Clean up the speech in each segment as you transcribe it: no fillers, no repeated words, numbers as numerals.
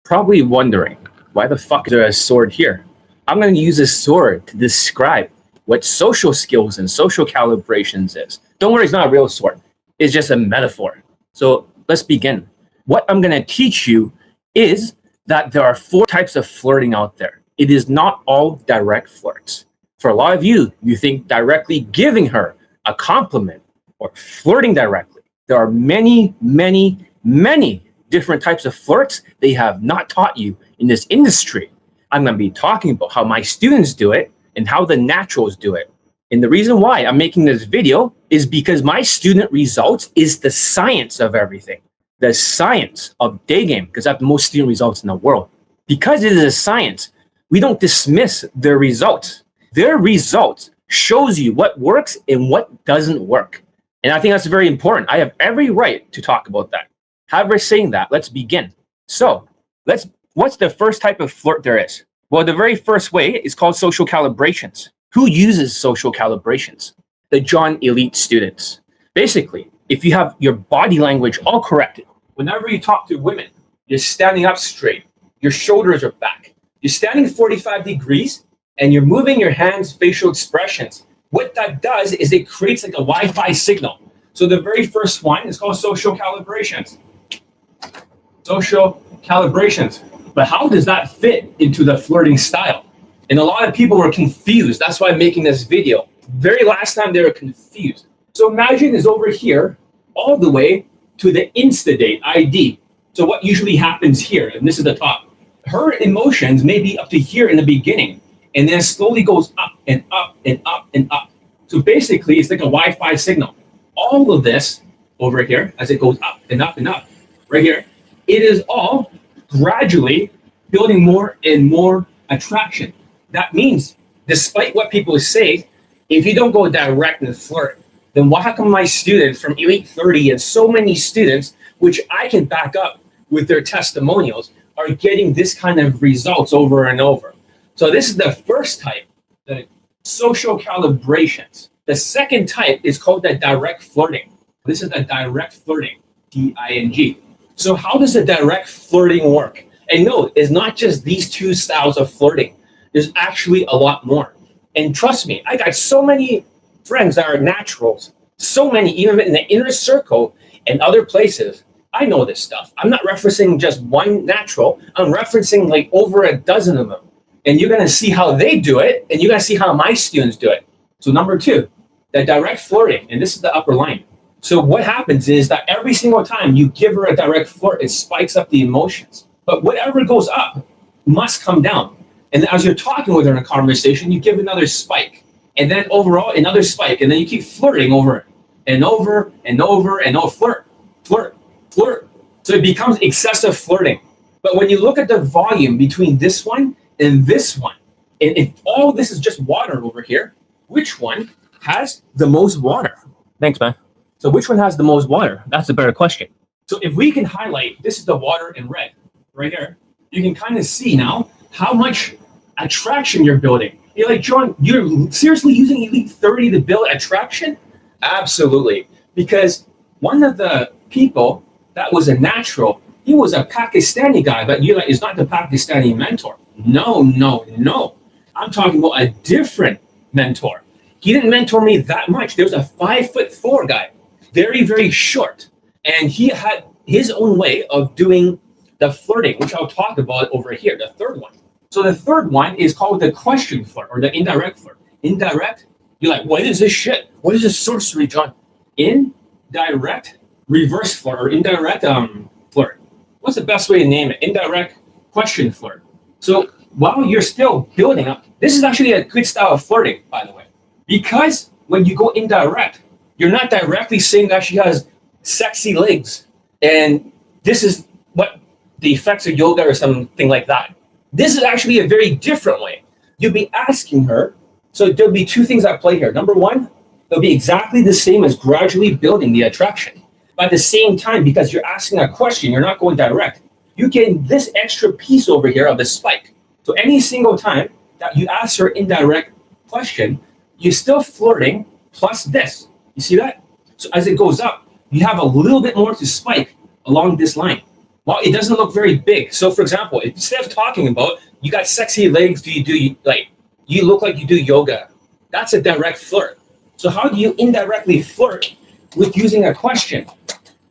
probably wondering, why the fuck is there a sword here? I'm going to use this sword to describe what social skills and social calibrations is. Don't worry, it's not a real sword. It's just a metaphor. So let's begin. What I'm going to teach you is that there are 4 types of flirting out there. It is not all direct flirts. For a lot of you, you think directly giving her a compliment or flirting directly. There are many, many, many different types of flirts they have not taught you in this industry. I'm going to be talking about how my students do it and how the naturals do it. And the reason why I'm making this video is because my student results is the science of everything. The science of Daygame, because I have the most student results in the world. Because it is a science, we don't dismiss their results. Their results shows you what works and what doesn't work. And I think that's very important. I have every right to talk about that. However, saying that, let's begin. So what's the first type of flirt there is? Well, the very first way is called social calibrations. Who uses social calibrations? The John Elite students. Basically, if you have your body language all correct, whenever you talk to women, you're standing up straight, your shoulders are back, you're standing 45 degrees, and you're moving your hands, facial expressions. What that does is it creates like a Wi-Fi signal. So the very first one is called social calibrations. Social calibrations. But how does that fit into the flirting style? And a lot of people were confused. That's why I'm making this video. Very last time they were confused. So imagine is over here all the way to the Insta-date ID. So what usually happens here, and this is the top, her emotions may be up to here in the beginning, and then slowly goes up and up and up and up. So basically, it's like a Wi-Fi signal. All of this over here, as it goes up and up and up, right here, it is all gradually building more and more attraction. That means, despite what people say, if you don't go direct and flirt, then how come my students from Elite 30 and so many students, which I can back up with their testimonials, are getting this kind of results over and over? So this is the first type, the social calibrations. The second type is called the direct flirting. This is the direct flirting, D-I-N-G. So how does the direct flirting work? And no, it's not just these 2 styles of flirting. There's actually a lot more. And trust me, I got so many friends that are naturals, so many, even in the inner circle and other places. I know this stuff. I'm not referencing just one natural. I'm referencing like over a dozen of them. And you're going to see how they do it, and you're going to see how my students do it. So number 2, the direct flirting, and this is the upper line. So what happens is that every single time you give her a direct flirt, it spikes up the emotions. But whatever goes up must come down. And as you're talking with her in a conversation, you give another spike. And then overall, another spike. And then you keep flirting over and over and over and over. Flirt, flirt, flirt. So it becomes excessive flirting. But when you look at the volume between this one and this one, and if all this is just water over here, which one has the most water? Thanks, man. So which one has the most water? That's a better question. So if we can highlight, this is the water in red, right here. You can kind of see now how much attraction you're building. You're like, John, you're seriously using Elite 30 to build attraction? Absolutely. Because one of the people that was a natural, he was a Pakistani guy, but you're like, is not the Pakistani mentor. No, no, no. I'm talking about a different mentor. He didn't mentor me that much. There was a 5'4" guy, very, very short. And he had his own way of doing the flirting, which I'll talk about over here, the third one. So the third one is called the question flirt or the indirect flirt. Indirect, you're like, what is this shit? What is this sorcery, John? Indirect reverse flirt or indirect flirt. What's the best way to name it? Indirect question flirt. So while you're still building up, this is actually a good style of flirting, by the way. Because when you go indirect, you're not directly saying that she has sexy legs and this is what the effects of yoga or something like that. This is actually a very different way. You'll be asking her, so there'll be 2 things at play here. Number 1, it'll be exactly the same as gradually building the attraction. But at the same time, because you're asking a question, you're not going direct, you get this extra piece over here of the spike. So any single time that you ask her indirect question, you're still flirting plus this. You see that? So as it goes up, you have a little bit more to spike along this line. Well, it doesn't look very big. So for example, instead of talking about you got sexy legs, you look like you do yoga. That's a direct flirt. So how do you indirectly flirt with using a question?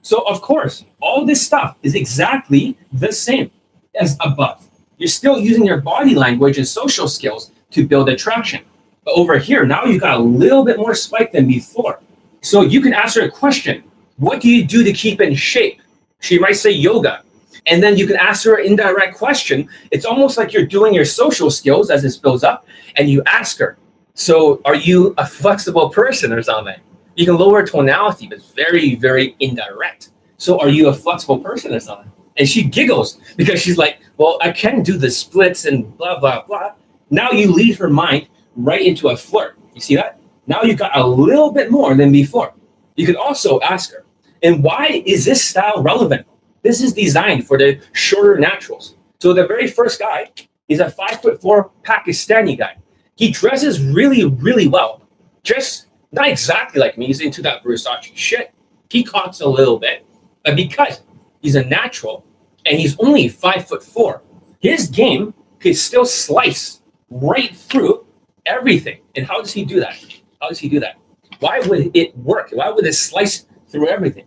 So of course, all this stuff is exactly the same as above. You're still using your body language and social skills to build attraction. But over here, now you've got a little bit more spike than before. So you can ask her a question. What do you do to keep in shape? She might say yoga. And then you can ask her an indirect question. It's almost like you're doing your social skills as this builds up, and you ask her, so are you a flexible person or something? You can lower tonality, but it's very, very indirect. So are you a flexible person or something? And she giggles because she's like, well, I can do the splits and blah, blah, blah. Now you lead her mind right into a flirt. You see that? Now you've got a little bit more than before. You can also ask her, and why is this style relevant? This is designed for the shorter naturals. So the very first guy is a 5'4" Pakistani guy. He dresses really, really well. Just not exactly like me. He's into that Versace shit. He costs a little bit, but because he's a natural and he's only 5'4", his game could still slice right through everything. And how does he do that? How does he do that? Why would it work? Why would it slice through everything?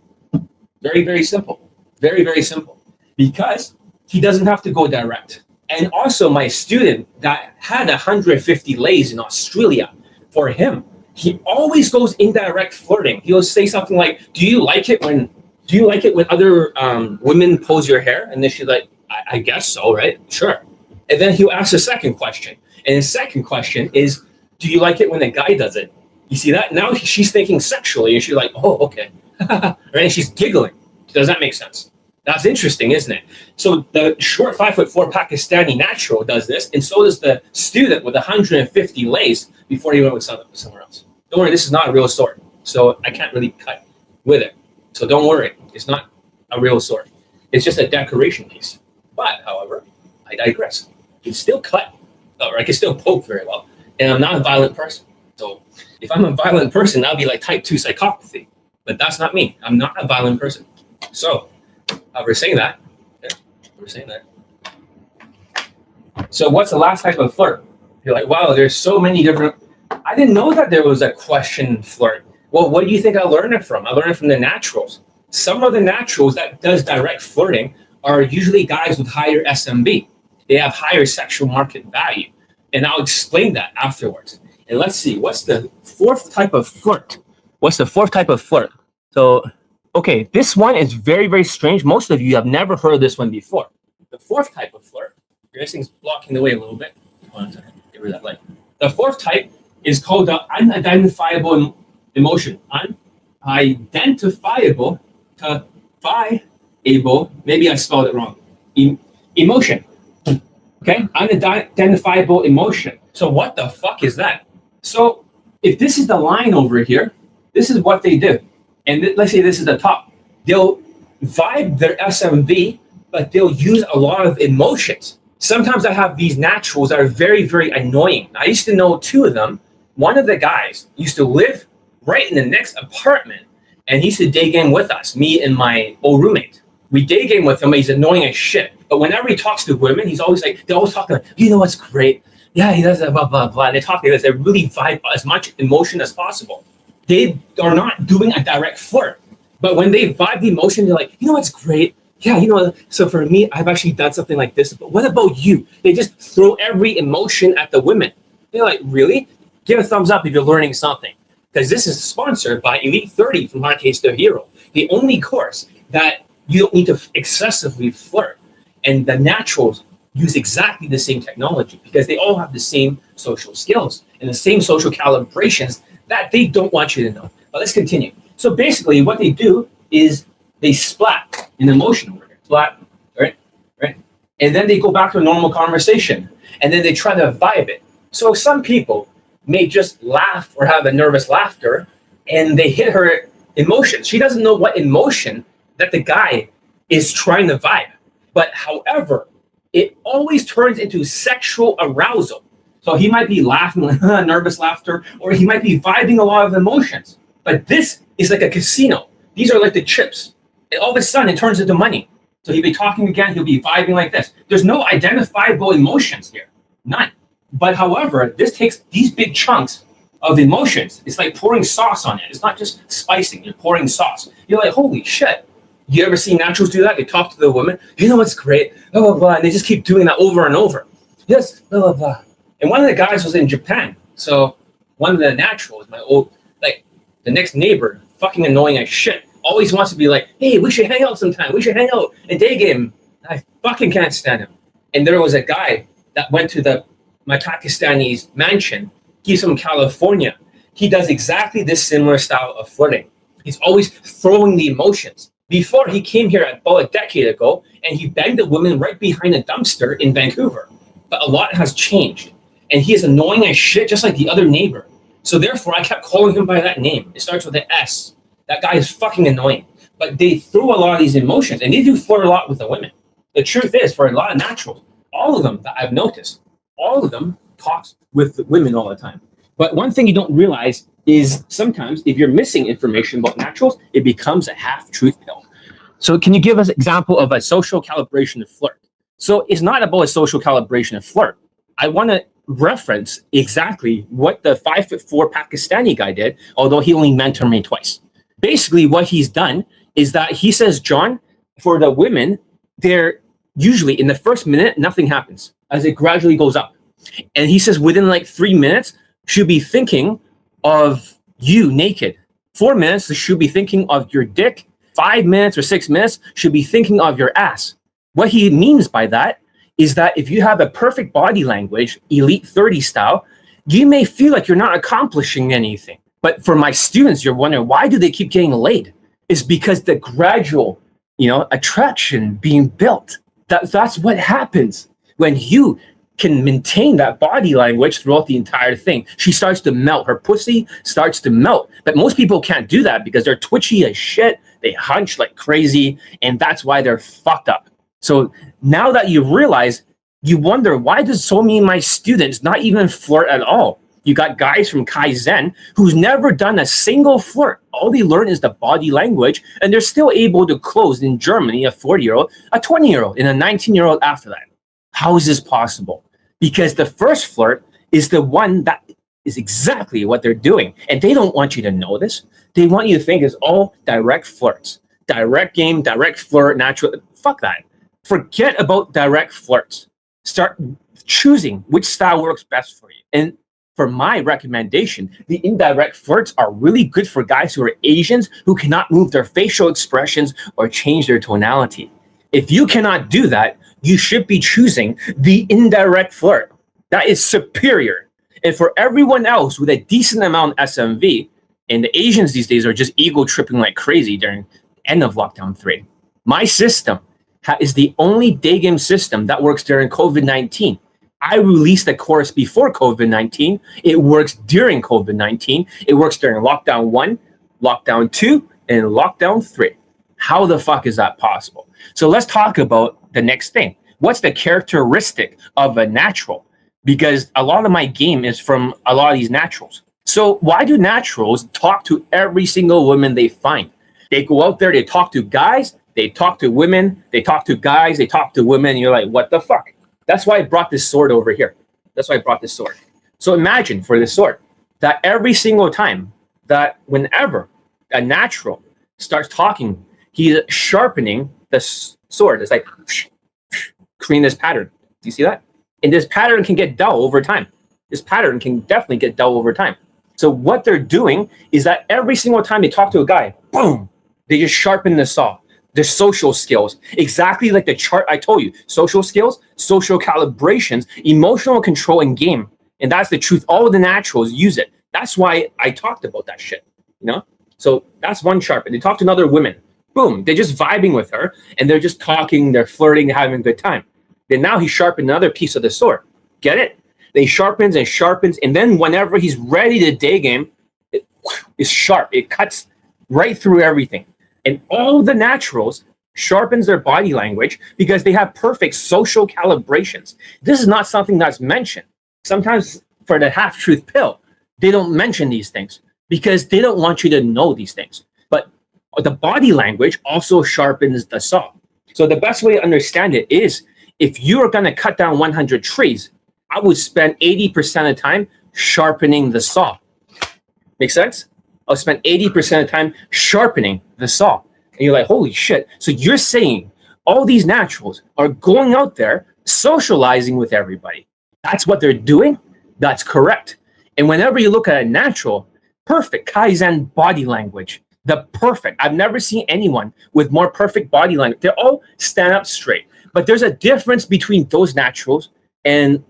Very, very simple. Very, very simple. Because he doesn't have to go direct. And also my student that had 150 lays in Australia, for him, he always goes indirect flirting. He'll say something like, do you like it when other women pose your hair? And then she's like, I guess so, right? Sure. And then he'll ask a second question. And his second question is, do you like it when a guy does it? You see that? Now she's thinking sexually, and she's like, oh, okay. Right? And she's giggling. Does that make sense? That's interesting, isn't it? So the short 5'4" Pakistani natural does this, and so does the student with 150 lays before he went with somewhere else. Don't worry, this is not a real sword, so I can't really cut with it. So don't worry, it's not a real sword. It's just a decoration piece. But, however, I digress. I can still cut, or I can still poke very well, and I'm not a violent person. So if I'm a violent person, that'll be like type 2 psychopathy. But that's not me. I'm not a violent person. So, we're saying that. Yeah, we're saying that. So what's the last type of flirt? You're like, wow, there's so many different. I didn't know that there was a question flirt. Well, what do you think I learned it from? I learned it from the naturals. Some of the naturals that does direct flirting are usually guys with higher SMB. They have higher sexual market value. And I'll explain that afterwards. And let's see, what's the fourth type of flirt? What's the fourth type of flirt? So, okay, this one is very, very strange. Most of you have never heard this one before. The fourth type of flirt, this thing's blocking the way a little bit. Hold on a second, get rid of that light. The fourth type is called the unidentifiable emotion. Unidentifiable, maybe I spelled it wrong. Emotion. Okay, unidentifiable emotion. So what the fuck is that? So if this is the line over here, this is what they do. And let's say this is the top. They'll vibe their SMV, but they'll use a lot of emotions. Sometimes I have these naturals that are very, very annoying. I used to know two of them. One of the guys used to live right in the next apartment, and he used to Daygame with us, me and my old roommate. We Daygame with him, but he's annoying as shit. But whenever he talks to women, he's always like, they're always talking like, you know what's great? Yeah, he does that, blah, blah, blah. And they talk like this. They really vibe as much emotion as possible. They are not doing a direct flirt. But when they vibe the emotion, they're like, you know what's great? Yeah, you know, so for me, I've actually done something like this. But what about you? They just throw every emotion at the women. They're like, really? Give a thumbs up if you're learning something. Because this is sponsored by Elite 30 from Hard Case to Hero. The only course that you don't need to excessively flirt. And the naturals use exactly the same technology because they all have the same social skills and the same social calibrations that they don't want you to know. But let's continue. So basically what they do is they splat in emotion over here. Splat, right? And then they go back to a normal conversation and then they try to vibe it. So some people may just laugh or have a nervous laughter and they hit her emotion. She doesn't know what emotion that the guy is trying to vibe. But however, it always turns into sexual arousal. So he might be laughing, nervous laughter, or he might be vibing a lot of emotions. But this is like a casino. These are like the chips. And all of a sudden, it turns into money. So he'll be talking again, he'll be vibing like this. There's no identifiable emotions here, none. But however, this takes these big chunks of emotions. It's like pouring sauce on it. It's not just spicing, you're pouring sauce. You're like, holy shit. You ever see naturals do that? They talk to the woman, you know what's great, blah, blah, blah. And they just keep doing that over and over. Yes, blah, blah, blah. And one of the guys was in Japan. So one of the naturals, my old, like the next neighbor, fucking annoying as shit. Always wants to be like, hey, we should hang out sometime. We should hang out in Daygame. I fucking can't stand him. And there was a guy that went to my Pakistani's mansion. He's from California. He does exactly this similar style of flirting. He's always throwing the emotions. Before he came here about a decade ago, and he banged a woman right behind a dumpster in Vancouver. But a lot has changed. And he is annoying as shit, just like the other neighbor. So therefore, I kept calling him by that name. It starts with an S. That guy is fucking annoying. But they threw a lot of these emotions, and they do flirt a lot with the women. The truth is, for a lot of naturals, all of them that I've noticed, all of them talks with women all the time. But one thing you don't realize is sometimes if you're missing information about naturals, it becomes a half-truth pill. So can you give us an example of a social calibration of flirt? So it's not about a social calibration of flirt. I want to reference exactly what the 5'4" Pakistani guy did, although he only mentored me twice. Basically, what he's done is that he says, John, for the women, they're usually in the first minute, nothing happens as it gradually goes up. And he says within like 3 minutes, she'll be thinking of you naked. 4 minutes, she'll be thinking of your dick. 5 minutes or 6 minutes, she'll be thinking of your ass. What he means by that is that if you have a perfect body language, elite 30 style, you may feel like you're not accomplishing anything. But for my students, you're wondering, why do they keep getting laid? It's because the gradual, attraction being built. That's what happens when you can maintain that body language throughout the entire thing. She starts to melt. Her pussy starts to melt. But most people can't do that because they're twitchy as shit. They hunch like crazy, and that's why they're fucked up. So now that you realize, you wonder, why does so many of my students not even flirt at all? You got guys from Kaizen who's never done a single flirt. All they learn is the body language, and they're still able to close in Germany a 40-year-old, a 20-year-old, and a 19-year-old after that. How is this possible? Because the first flirt is the one that is exactly what they're doing. And they don't want you to know this. They want you to think it's all direct flirts. Direct game, direct flirt, natural. Fuck that. Forget about direct flirts. Start choosing which style works best for you. And for my recommendation, the indirect flirts are really good for guys who are Asians who cannot move their facial expressions or change their tonality. If you cannot do that, you should be choosing the indirect flirt. That is superior. And for everyone else with a decent amount of SMV, and the Asians these days are just ego tripping like crazy during the end of lockdown 3. My system is the only Daygame system that works during COVID-19. I released a course before COVID-19. It works during COVID-19. It works during lockdown 1, lockdown 2, and lockdown 3. How the fuck is that possible? So let's talk about the next thing. What's the characteristic of a natural? Because a lot of my game is from a lot of these naturals. So why do naturals talk to every single woman they find? They go out there, they talk to guys, they talk to women, they talk to guys, they talk to women, and you're like, what the fuck? That's why I brought this sword over here. That's why I brought this sword. So imagine for this sword that every single time that whenever a natural starts talking, he's sharpening the sword. It's like creating this pattern. Do you see that? And this pattern can get dull over time. This pattern can definitely get dull over time. So what they're doing is that every single time they talk to a guy, boom, they just sharpen the saw. Their social skills, exactly like the chart I told you. Social skills, social calibrations, emotional control, and game. And that's the truth. All of the naturals use it. That's why I talked about that shit, So that's one sharpen. They talk to another woman. Boom, they're just vibing with her, and they're just talking, they're flirting, having a good time. Then now he sharpened another piece of the sword. Get it? They sharpens and sharpens, and then whenever he's ready to Daygame, it's sharp. It cuts right through everything. And all the naturals sharpens their body language because they have perfect social calibrations. This is not something that's mentioned. Sometimes for the half-truth pill, they don't mention these things because they don't want you to know these things. But the body language also sharpens the saw. So the best way to understand it is, if you are going to cut down 100 trees, I would spend 80% of the time sharpening the saw. Make sense? I'll spend 80% of the time sharpening the saw. And you're like, holy shit. So you're saying all these naturals are going out there socializing with everybody. That's what they're doing? That's correct. And whenever you look at a natural, perfect Kaizen body language, the perfect. I've never seen anyone with more perfect body language. They all stand up straight. But there's a difference between those naturals and,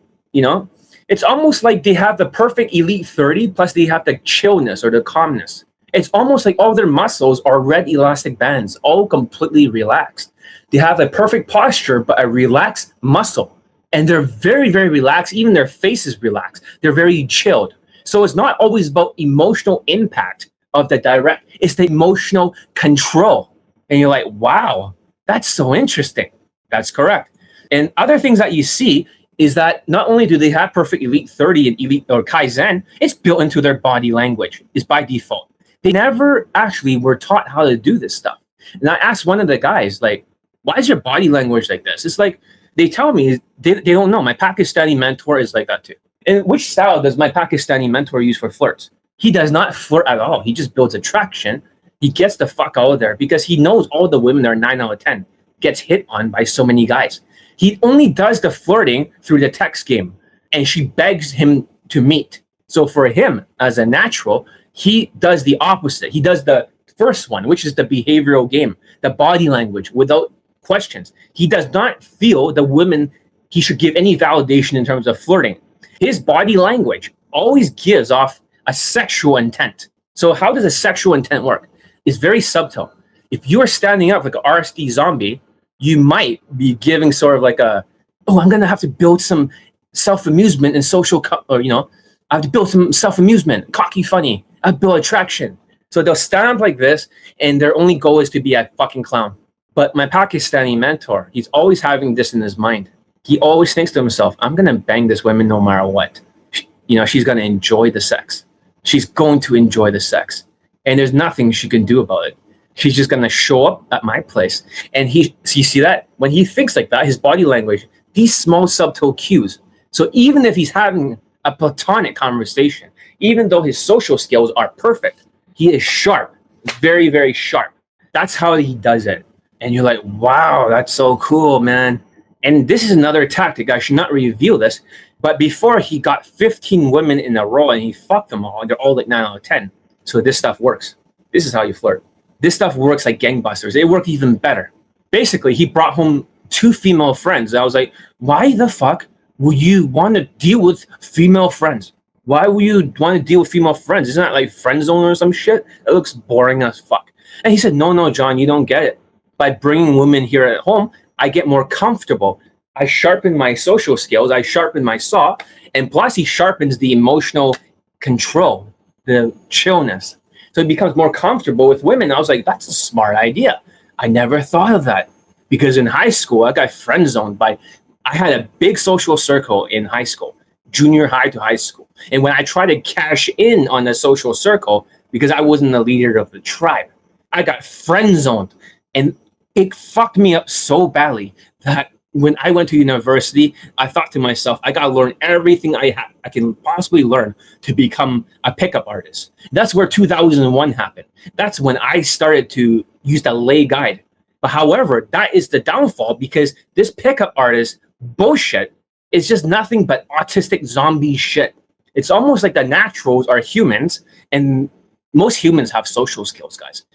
it's almost like they have the perfect elite 30, plus they have the chillness or the calmness. It's almost like all their muscles are red elastic bands, all completely relaxed. They have a perfect posture, but a relaxed muscle. And they're very, very relaxed. Even their face is relaxed. They're very chilled. So it's not always about emotional impact of the direct. It's the emotional control. And you're like, wow, that's so interesting. That's correct. And other things that you see is that not only do they have perfect elite 30 and elite or Kaizen, it's built into their body language. It's by default. They never actually were taught how to do this stuff. And I asked one of the guys, like, why is your body language like this? It's like, they tell me they don't know. My Pakistani mentor is like that too. And which style does my Pakistani mentor use for flirts? He does not flirt at all. He just builds attraction. He gets the fuck out of there because he knows all the women are 9 out of 10 gets hit on by so many guys. He only does the flirting through the text game, and she begs him to meet. So for him, as a natural, he does the opposite. He does the first one, which is the behavioral game, the body language, without questions. He does not feel the women he should give any validation in terms of flirting. His body language always gives off a sexual intent. So how does a sexual intent work? It's very subtle. If you are standing up like an RSD zombie, you might be giving sort of like I'm going to have to build some self-amusement and I have to build some self-amusement, cocky, funny. I have to build attraction. So they'll stand up like this, and their only goal is to be a fucking clown. But my Pakistani mentor, he's always having this in his mind. He always thinks to himself, I'm going to bang this woman no matter what. She's going to enjoy the sex. She's going to enjoy the sex. And there's nothing she can do about it. She's just going to show up at my place. And you see that? When he thinks like that, his body language, these small subtle cues. So even if he's having a platonic conversation, even though his social skills are perfect, he is sharp, very, very sharp. That's how he does it. And you're like, wow, that's so cool, man. And this is another tactic. I should not reveal this. But before, he got 15 women in a row and he fucked them all. And they're all like 9 out of 10. So this stuff works. This is how you flirt. This stuff works like gangbusters. They work even better. Basically, he brought home 2 female friends. I was like, why the fuck would you want to deal with female friends? Why would you want to deal with female friends? Isn't that like friend zone or some shit? It looks boring as fuck. And he said, no, John, you don't get it. By bringing women here at home, I get more comfortable. I sharpen my social skills. I sharpen my saw. And plus, he sharpens the emotional control, the chillness. So he becomes more comfortable with women. I was like, that's a smart idea. I never thought of that. Because in high school, I got friend zoned I had a big social circle in high school, junior high to high school. And when I tried to cash in on the social circle, because I wasn't the leader of the tribe, I got friend zoned. And it fucked me up so badly that when I went to university, I thought to myself, I got to learn everything I can possibly learn to become a pickup artist. That's where 2001 happened. That's when I started to use the lay guide. But however, that is the downfall, because this pickup artist bullshit is just nothing but autistic zombie shit. It's almost like the naturals are humans, and most humans have social skills, guys.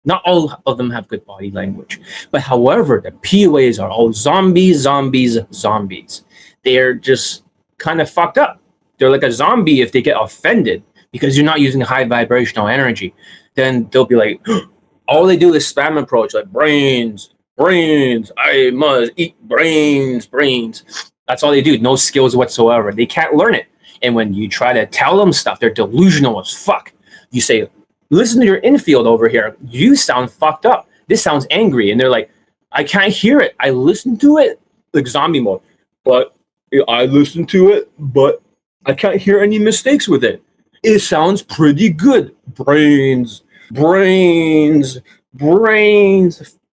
Not all of them have good body language. But however, the PUAs are all zombies. They're just kind of fucked up. They're like a zombie if they get offended because you're not using high vibrational energy. Then they'll be like, all they do is spam approach, like brains, I must eat brains. That's all they do. No skills whatsoever. They can't learn it. And when you try to tell them stuff, they're delusional as fuck. You say, listen to your infield over here. You sound fucked up. This sounds angry. And they're like, I can't hear it. I listen to it, like zombie mode. But I listen to it, but I can't hear any mistakes with it. It sounds pretty good. Brains.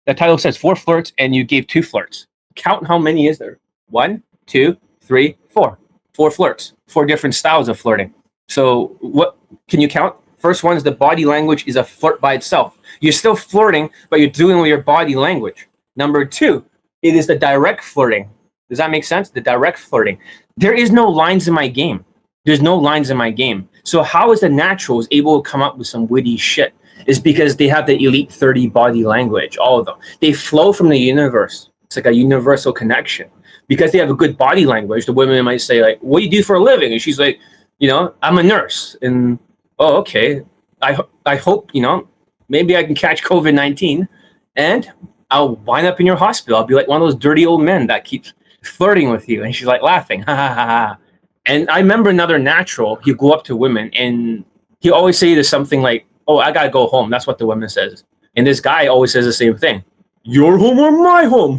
The title says 4 flirts and you gave 2 flirts. Count how many is there? 1, 2, 3, 4. 4 flirts, 4 different styles of flirting. So what can you count? First one is the body language is a flirt by itself. You're still flirting, but you're doing it with your body language. Number 2, it is the direct flirting. Does that make sense? The direct flirting. There is no lines in my game. There's no lines in my game. So how is the naturals able to come up with some witty shit? It's because they have the elite 30 body language, all of them. They flow from the universe. It's like a universal connection. Because they have a good body language, the women might say, like, what do you do for a living? And she's like, you know, I'm a nurse. And, oh, okay. I hope, you know, maybe I can catch COVID-19 and I'll wind up in your hospital. I'll be like one of those dirty old men that keeps flirting with you. And she's like laughing. Ha ha ha ha. And I remember another natural, he'd go up to women and he always say to something like, oh, I gotta go home. That's what the woman says. And this guy always says the same thing. Your home or my home?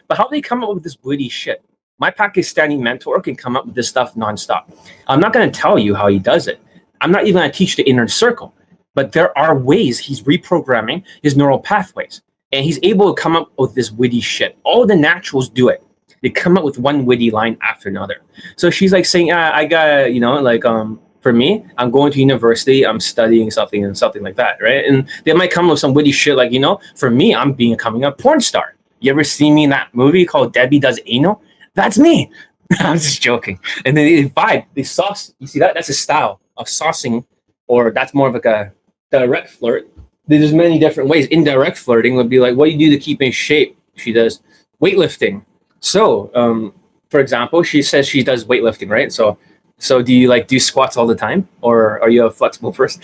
But how they come up with this witty shit? My Pakistani mentor can come up with this stuff nonstop. I'm not gonna tell you how he does it. I'm not even gonna teach the inner circle. But there are ways he's reprogramming his neural pathways. And he's able to come up with this witty shit. All the naturals do it. They come up with one witty line after another. So she's like saying, I got, you know, like, for me, I'm going to university, I'm studying something and something like that, right? And they might come up with some witty shit like, you know, for me, I'm becoming a porn star. You ever see me in that movie called Debbie Does Anal? That's me. I'm just joking. And then they vibe, they sauce. You see that? That's a style of saucing, or that's more of like a direct flirt. There's many different ways. Indirect flirting would be like, what do you do to keep in shape? She does weightlifting. So, for example, she says she does weightlifting, right? So do you like do squats all the time, or are you a flexible person?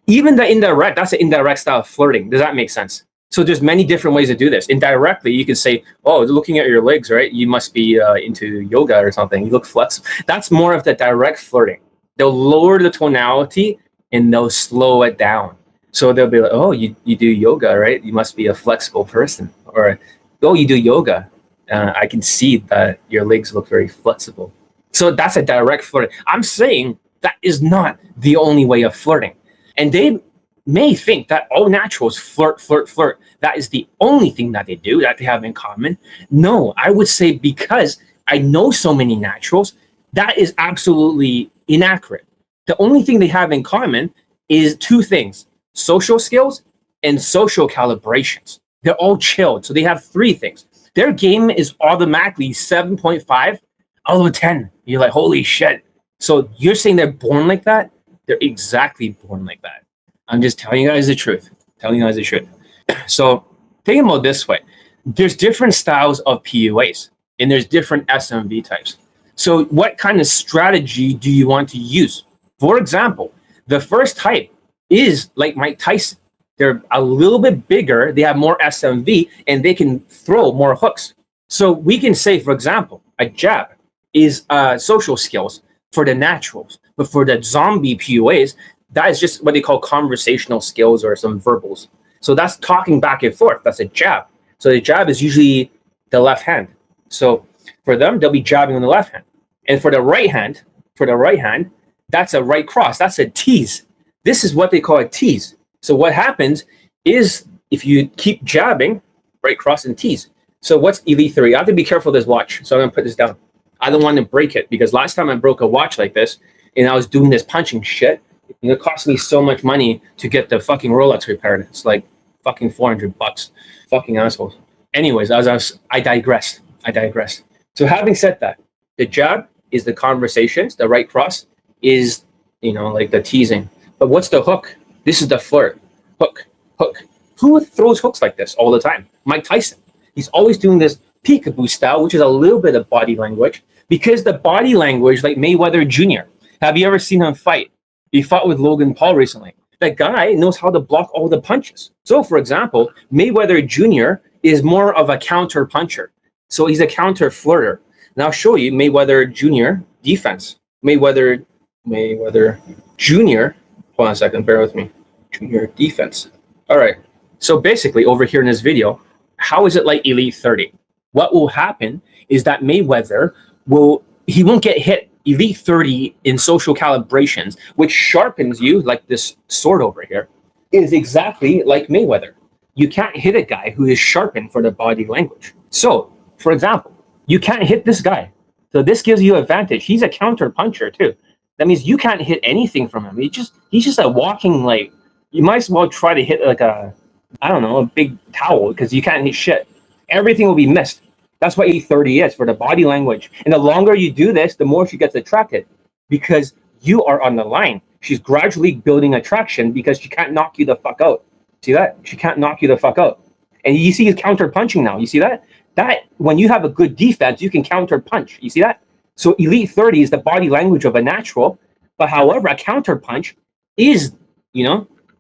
Even the indirect, that's an indirect style of flirting. Does that make sense? So there's many different ways to do this. Indirectly, you can say, oh, looking at your legs, right? You must be into yoga or something. You look flexible. That's more of the direct flirting. They'll lower the tonality and they'll slow it down. So they'll be like, oh, you do yoga, right? You must be a flexible person. Or, oh, you do yoga. I can see that your legs look very flexible. So that's a direct flirting. I'm saying that is not the only way of flirting. And they may think that all naturals flirt, flirt, flirt. That is the only thing that they do, that they have in common. No, I would say because I know so many naturals, that is absolutely inaccurate. The only thing they have in common is 2 things: social skills and social calibrations. They're all chilled. So they have 3 things. Their game is automatically 7.5 out of 10. You're like, holy shit. So you're saying they're born like that? They're exactly born like that. I'm just telling you guys the truth. So think about it this way. There's different styles of PUAs and there's different SMV types. So what kind of strategy do you want to use? For example, the first type is like Mike Tyson. They're a little bit bigger, they have more SMV, and they can throw more hooks. So we can say, for example, a jab is social skills for the naturals. But for the zombie PUAs, that is just what they call conversational skills or some verbals. So that's talking back and forth. That's a jab. So the jab is usually the left hand. So for them, they'll be jabbing on the left hand. And for the right hand, that's a right cross. That's a tease. This is what they call a tease. So what happens is if you keep jabbing, right cross and tease. So what's Elite 3? I have to be careful with this watch. So I'm going to put this down. I don't want to break it because last time I broke a watch like this and I was doing this punching shit, it cost me so much money to get the fucking Rolex repaired. It's like fucking $400. Fucking assholes. Anyways, I digressed. So having said that, the jab is the conversations. The right cross is, like the teasing. But what's the hook? This is the flirt. Hook. Who throws hooks like this all the time? Mike Tyson. He's always doing this peekaboo style, which is a little bit of body language. Because the body language, like Mayweather Jr. Have you ever seen him fight? He fought with Logan Paul recently. That guy knows how to block all the punches. So, for example, Mayweather Jr. is more of a counter puncher. So he's a counter flirter. And I'll show you Mayweather Jr. defense. Mayweather Jr. Hold on a second, bear with me. Junior defense. All right. So basically, over here in this video, how is it like Elite 30? What will happen is that Mayweather won't get hit Elite 30 in social calibrations, which sharpens you, like this sword over here, is exactly like Mayweather. you can't hit a guy who is sharpened for the body language. So, for example, you can't hit this guy. So this gives you advantage. He's a counter puncher too. That means you can't hit anything from him. He's just a walking, like, you might as well try to hit like a, I don't know, a big towel, because you can't hit shit. Everything will be missed. That's what 830 is for the body language. And the longer you do this, the more she gets attracted, because you are on the line. She's gradually building attraction because she can't knock you the fuck out. See that? She can't knock you the fuck out. And you see he's counter punching now. You see that? That when you have a good defense, you can counter punch. You see that? So elite 30 is the body language of a natural, but however, a counter punch is,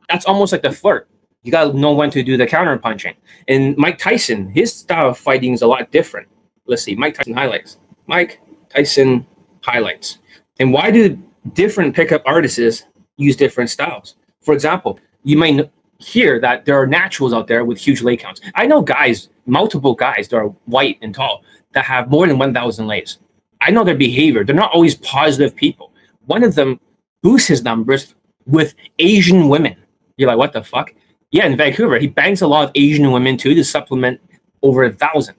that's almost like the flirt. You gotta know when to do the counter punching. And Mike Tyson, his style of fighting is a lot different. Let's see, Mike Tyson highlights. Mike Tyson highlights. And why do different pickup artists use different styles? For example, you might hear that there are naturals out there with huge lay counts. I know guys, multiple guys that are white and tall that have more than 1,000 lays. I know their behavior. They're not always positive people. One of them boosts his numbers with Asian women. You're like, what the fuck? Yeah, in Vancouver, he bangs a lot of Asian women too to supplement over 1,000.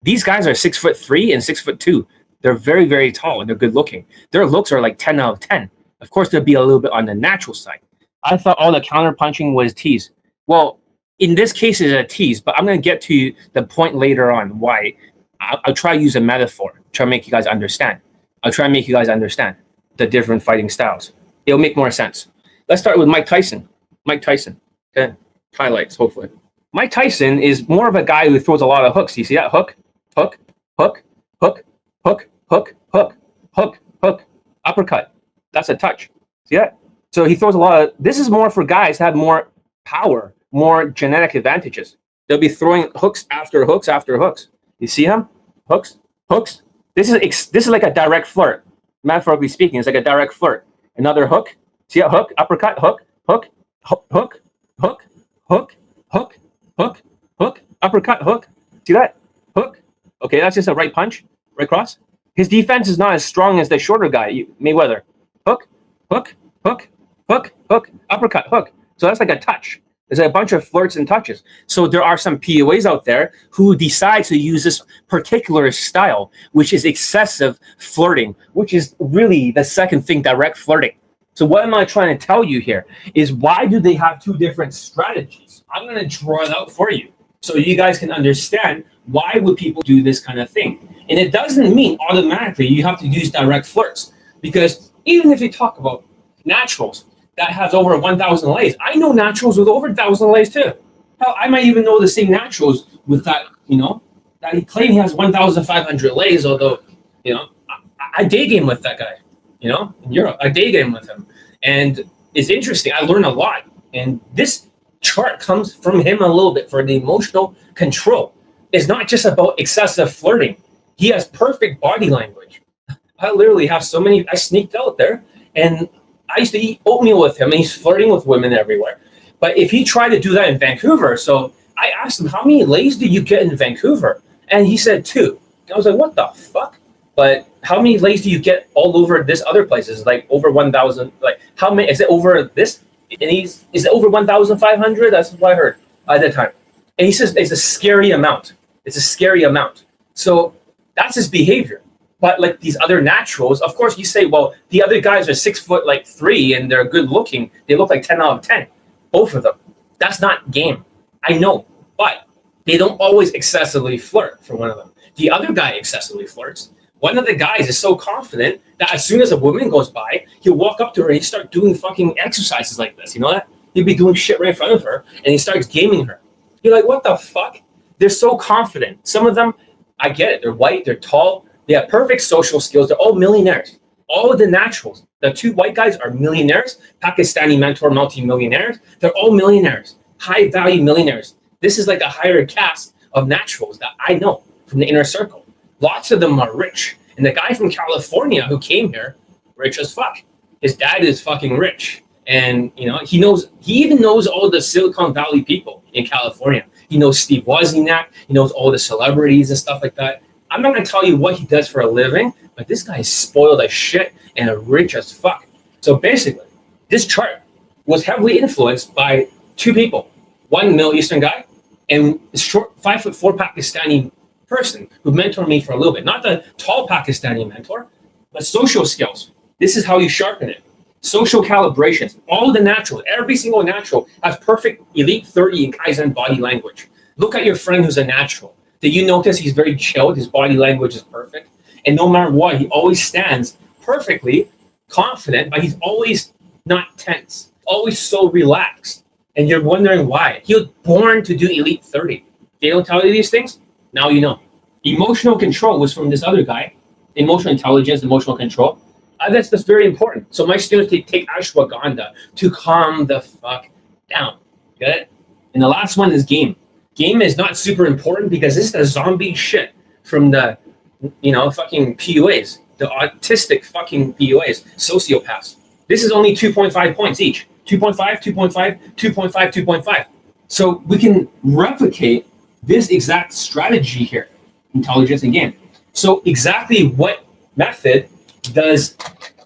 These guys are 6'3" and 6'2". They're very, very tall and they're good looking. Their looks are like 10 out of 10. Of course, they'll be a little bit on the natural side. I thought all the counter punching was tease. Well, in this case, it's a tease, but I'm going to get to the point later on why. I'll try to use a metaphor, try to make you guys understand. I'll try to make you guys understand the different fighting styles. It'll make more sense. Let's start with Mike Tyson. Mike Tyson. Okay. Highlights, hopefully. Mike Tyson is more of a guy who throws a lot of hooks. You see that? Hook, hook, hook, hook, hook, hook, hook, hook, hook, uppercut. That's a touch. See that? So he throws a lot of, this is more for guys that have more power, more genetic advantages. They'll be throwing hooks after hooks after hooks. You see him? Hooks, hooks. This is like a direct flirt. Metaphorically speaking, it's like a direct flirt. Another hook. See a hook, uppercut, hook, hook, hook, hook, hook, hook, hook, hook, hook, uppercut, hook. See that? Hook. Okay, that's just a right punch, right cross. His defense is not as strong as the shorter guy, Mayweather. Hook, hook, hook, hook, hook, uppercut, hook. So that's like a touch. There's a bunch of flirts and touches. So there are some POAs out there who decide to use this particular style, which is excessive flirting, which is really the second thing, direct flirting. So what am I trying to tell you here is why do they have two different strategies? I'm going to draw it out for you so you guys can understand why would people do this kind of thing. And it doesn't mean automatically you have to use direct flirts, because even if you talk about naturals that has over 1,000 lays, I know naturals with over 1,000 lays too. Hell, I might even know the same naturals with that, that he claimed he has 1,500 lays, although, I Daygame with that guy. In Europe, I Daygame with him. And it's interesting. I learned a lot. And this chart comes from him a little bit for the emotional control. It's not just about excessive flirting. He has perfect body language. I literally have so many, I sneaked out there and I used to eat oatmeal with him and he's flirting with women everywhere. But if he tried to do that in Vancouver, so I asked him, how many lays did you get in Vancouver? And he said 2. I was like, what the fuck? But how many lays do you get all over this other places? Like over 1,000, like how many, is it over this? And is it over 1,500? That's what I heard at that time. And he says, it's a scary amount. It's a scary amount. So that's his behavior. But like these other naturals, of course you say, well, the other guys are 6'3" and they're good looking. They look like 10 out of 10, both of them. That's not game. I know, but they don't always excessively flirt for one of them. The other guy excessively flirts. One of the guys is so confident that as soon as a woman goes by, he'll walk up to her and he'll start doing fucking exercises like this. You know that? He'll be doing shit right in front of her and he starts gaming her. You're like, what the fuck? They're so confident. Some of them, I get it. They're white, they're tall, they have perfect social skills. They're all millionaires. All of the naturals. The 2 white guys are millionaires, Pakistani mentor multi-millionaires. They're all millionaires, high value millionaires. This is like a higher caste of naturals that I know from the inner circle. Lots of them are rich. And the guy from California who came here, rich as fuck. His dad is fucking rich. And, he even knows all the Silicon Valley people in California. He knows Steve Wozniak. He knows all the celebrities and stuff like that. I'm not going to tell you what he does for a living, but this guy is spoiled as shit and rich as fuck. So basically, this chart was heavily influenced by 2 people. one Middle Eastern guy, and a short 5'4" Pakistani person who mentored me for a little bit. Not the tall Pakistani mentor, but social skills. This is how you sharpen it. Social calibrations, all the naturals, every single natural has perfect elite 30 in Kaizen body language. Look at your friend who's a natural. Did you notice he's very chilled? His body language is perfect. And no matter what, he always stands perfectly confident, but he's always not tense, always so relaxed. And you're wondering why. He was born to do elite 30. They don't tell you these things? Now you know. Emotional control was from this other guy. Emotional intelligence, emotional control. That's very important. So my students take ashwagandha to calm the fuck down. Get it? And the last one is game. Game is not super important because this is the zombie shit from the, fucking PUAs, the autistic fucking PUAs, sociopaths. This is only 2.5 points each. 2.5, 2.5, 2.5, 2.5. So we can replicate this exact strategy here, intelligence and game. So exactly what method does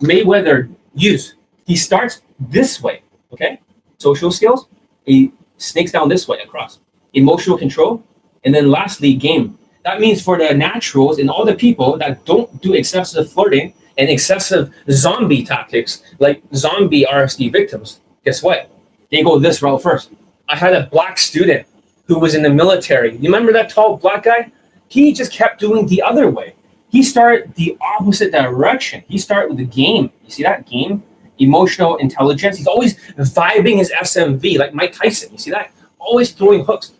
Mayweather use? He starts this way, okay? Social skills, he snakes down this way across. Emotional control, and then lastly, game. That means for the naturals and all the people that don't do excessive flirting and excessive zombie tactics, like zombie RSD victims, guess what? They go this route first. I had a black student who was in the military. You remember that tall black guy? He just kept doing the other way. He started the opposite direction. He started with the game. You see that? Game, emotional intelligence. He's always vibing his SMV like Mike Tyson. You see that? Always throwing hooks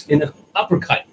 in the uppercut.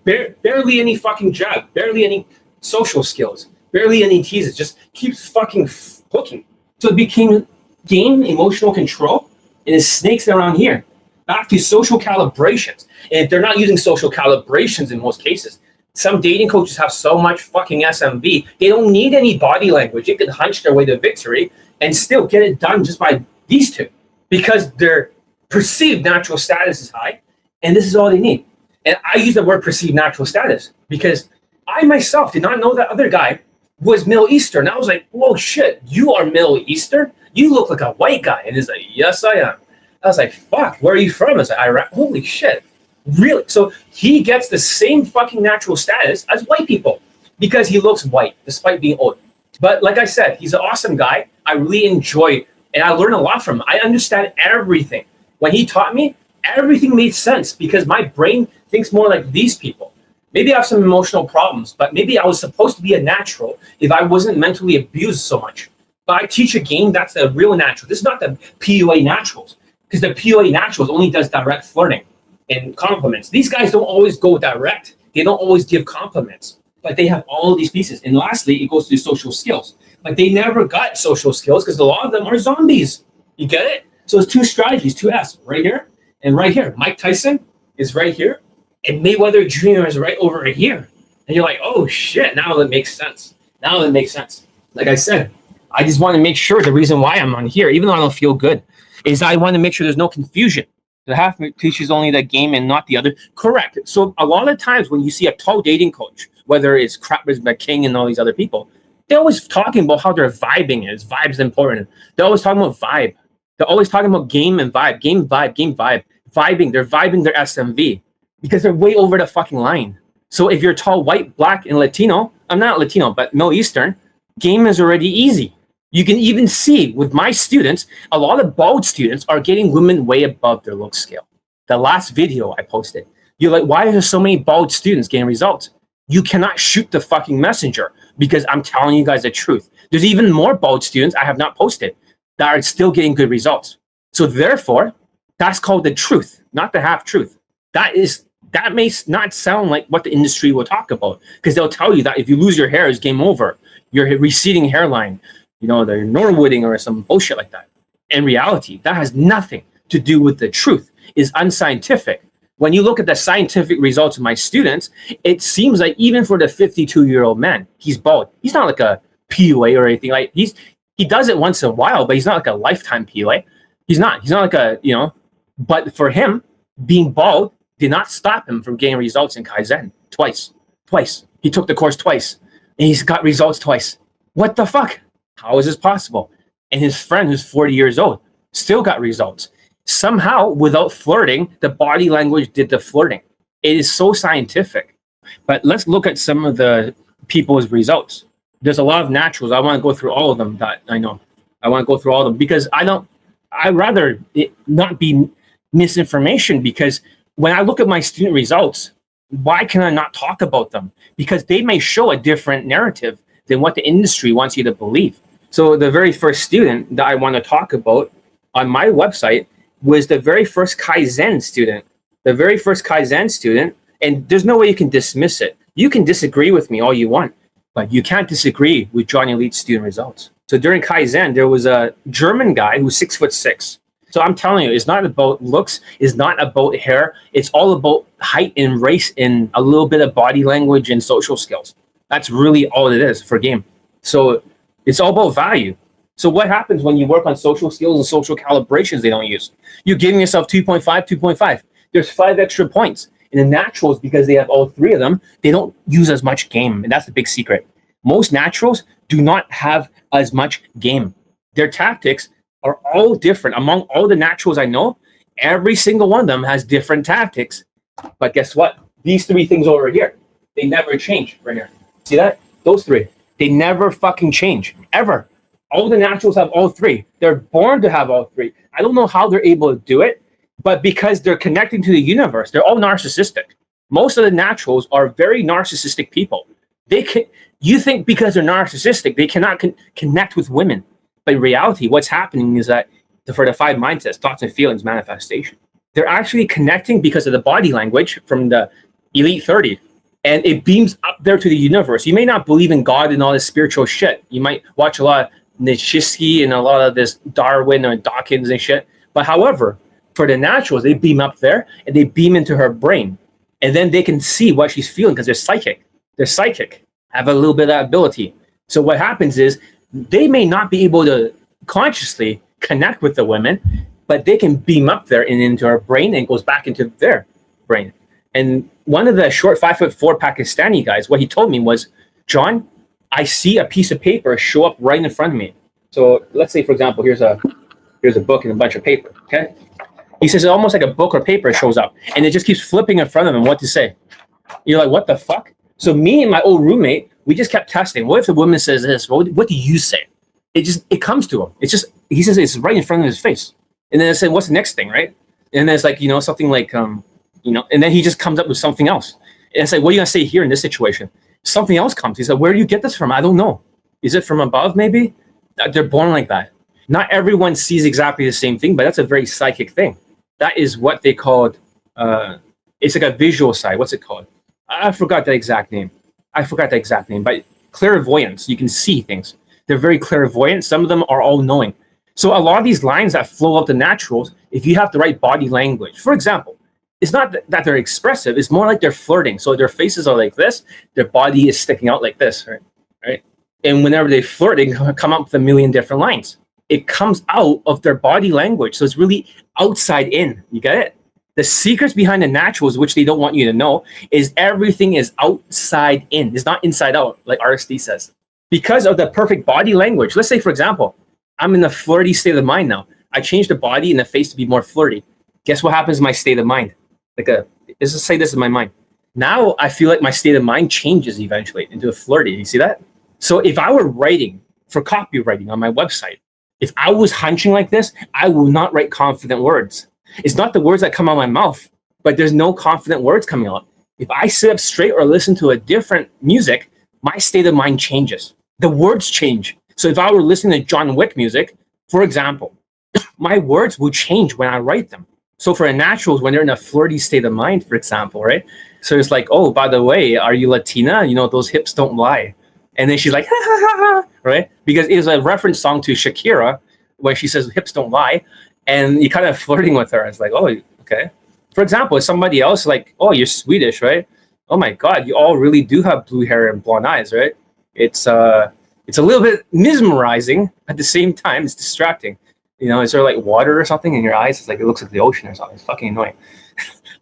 Barely any fucking jab. Barely any social skills. Barely any teases. Just keeps fucking hooking. So it became game, emotional control, and it snakes around here. Back to social calibrations. And if they're not using social calibrations in most cases, some dating coaches have so much fucking SMV, they don't need any body language. They could hunch their way to victory and still get it done just by these two because their perceived natural status is high, and this is all they need. And I use the word perceived natural status because I myself did not know that other guy was Middle Eastern. I was like, whoa, shit, you are Middle Eastern? You look like a white guy. And he's like, yes, I am. I was like, fuck, where are you from? I was like, Iraq. Holy shit. Really? So he gets the same fucking natural status as white people because he looks white despite being old. But like I said, he's an awesome guy. I really enjoy and I learned a lot from him. I understand everything. When he taught me, everything made sense because my brain thinks more like these people. Maybe I have some emotional problems, but maybe I was supposed to be a natural if I wasn't mentally abused so much. But I teach a game that's the real natural. This is not the PUA naturals. Because the PUA naturals only does direct flirting and compliments. These guys don't always go direct. They don't always give compliments, but they have all of these pieces. And lastly, it goes to social skills. But they never got social skills because a lot of them are zombies. You get it? So it's two strategies, two S, right here and right here. Mike Tyson is right here, and Mayweather Jr. is right over here. And you're like, oh shit, now it makes sense. Now it makes sense. Like I said, I just want to make sure the reason why I'm on here, even though I don't feel good, is I want to make sure there's no confusion. The half teaches only the game and not the other. Correct. So a lot of times when you see a tall dating coach, whether it's King and all these other people, they're always talking about how their vibing is. Vibe's important. They're always talking about vibe. They're always talking about game and vibe. Game, vibe, game, vibe. Vibing. They're vibing their SMV because they're way over the fucking line. So if you're tall, white, black, and Latino, I'm not Latino, but Middle Eastern, game is already easy. You can even see with my students, a lot of bald students are getting women way above their look scale. The last video I posted, you're like, why are there so many bald students getting results? You cannot shoot the fucking messenger because I'm telling you guys the truth. There's even more bald students I have not posted that are still getting good results. So therefore, that's called the truth, not the half truth. That may not sound like what the industry will talk about because they'll tell you that if you lose your hair, it's game over. Your receding hairline, they're Norwooding or some bullshit like that. In reality, that has nothing to do with the truth. It's unscientific. When you look at the scientific results of my students, it seems like even for the 52-year-old man, he's bald. He's not like a PUA or anything. Like he does it once in a while, but he's not like a lifetime PUA. He's not like a, but for him, being bald did not stop him from getting results in Kaizen twice. He took the course twice and he's got results twice. What the fuck? How is this possible? And his friend who's 40 years old, still got results. Somehow, without flirting, the body language did the flirting. It is so scientific. But let's look at some of the people's results. There's a lot of naturals. I want to go through all of them that I know. I want to go through all of them because I'd rather it not be misinformation, because when I look at my student results, why can I not talk about them? Because they may show a different narrative than what the industry wants you to believe. So the very first student that I want to talk about on my website was the very first Kaizen student. The very first Kaizen student, and there's no way you can dismiss it. You can disagree with me all you want, but you can't disagree with Johnny Elite's student results. So during Kaizen, there was a German guy who was 6'6". So I'm telling you, it's not about looks, it's not about hair. It's all about height and race and a little bit of body language and social skills. That's really all it is for game. So it's all about value. So what happens when you work on social skills and social calibrations they don't use? You're giving yourself 2.5, 2.5. There's 5 extra points. In the naturals, because they have all 3 of them, they don't use as much game. And that's the big secret. Most naturals do not have as much game. Their tactics are all different. Among all the naturals I know, every single one of them has different tactics. But guess what? These 3 things over here, they never change right here. See that? Those 3, they never fucking change, ever. All the naturals have all 3. They're born to have all 3. I don't know how they're able to do it, but because they're connecting to the universe, they're all narcissistic. Most of the naturals are very narcissistic people. You think because they're narcissistic, they cannot connect with women. But in reality, what's happening is that for the 5 mindsets, thoughts and feelings, manifestation, they're actually connecting because of the body language from the Elite 30. And it beams up there to the universe. You may not believe in God and all this spiritual shit. You might watch a lot of Nietzsche and a lot of this Darwin or Dawkins and shit. But however, for the naturals, they beam up there and they beam into her brain. And then they can see what she's feeling because they're psychic. They're psychic, have a little bit of that ability. So what happens is they may not be able to consciously connect with the women, but they can beam up there and into her brain and goes back into their brain. And one of the short 5'4" Pakistani guys, what he told me was, John, I see a piece of paper show up right in front of me. So let's say, for example, here's a book and a bunch of paper, okay? He says it's almost like a book or paper shows up, and it just keeps flipping in front of him what to say. You're like, what the fuck? So me and my old roommate, we just kept testing. What if the woman says this? What do you say? It comes to him. He says it's right in front of his face. And then I said, what's the next thing, right? And then it's like, something like, and then he just comes up with something else. And it's like, what are you gonna say here in this situation? Something else comes. He said, where do you get this from? I don't know. Is it from above maybe? They're born like that. Not everyone sees exactly the same thing, but that's a very psychic thing. That is what they called, it's like a visual side. What's it called? I forgot the exact name. But clairvoyance, you can see things. They're very clairvoyant. Some of them are all knowing. So a lot of these lines that flow out the naturals, if you have the right body language, for example, it's not that they're expressive, it's more like they're flirting. So their faces are like this, their body is sticking out like this, right? And whenever they flirt, they come up with a million different lines. It comes out of their body language. So it's really outside in. You get it? The secrets behind the naturals, which they don't want you to know, is everything is outside in. It's not inside out, like RSD says. Because of the perfect body language. Let's say, for example, I'm in a flirty state of mind now. I change the body and the face to be more flirty. Guess what happens to my state of mind? Let's just say this is my mind. Now I feel like my state of mind changes eventually into a flirty. You see that? So if I were writing for copywriting on my website, if I was hunching like this, I will not write confident words. It's not the words that come out of my mouth, but there's no confident words coming out. If I sit up straight or listen to a different music, my state of mind changes. The words change. So if I were listening to John Wick music, for example, my words will change when I write them. So for the naturals, when they're in a flirty state of mind, for example, right? So it's like, oh, by the way, are you Latina? Those hips don't lie. And then she's like, ha, ha, ha, ha, right? Because it was a reference song to Shakira when she says hips don't lie. And you're kind of flirting with her. It's like, oh, okay. For example, if somebody else like, oh, you're Swedish, right? Oh my God, you all really do have blue hair and blonde eyes, right? It's a little bit mesmerizing. At the same time, it's distracting. Is there like water or something in your eyes? It's like, it looks like the ocean or something. It's fucking annoying.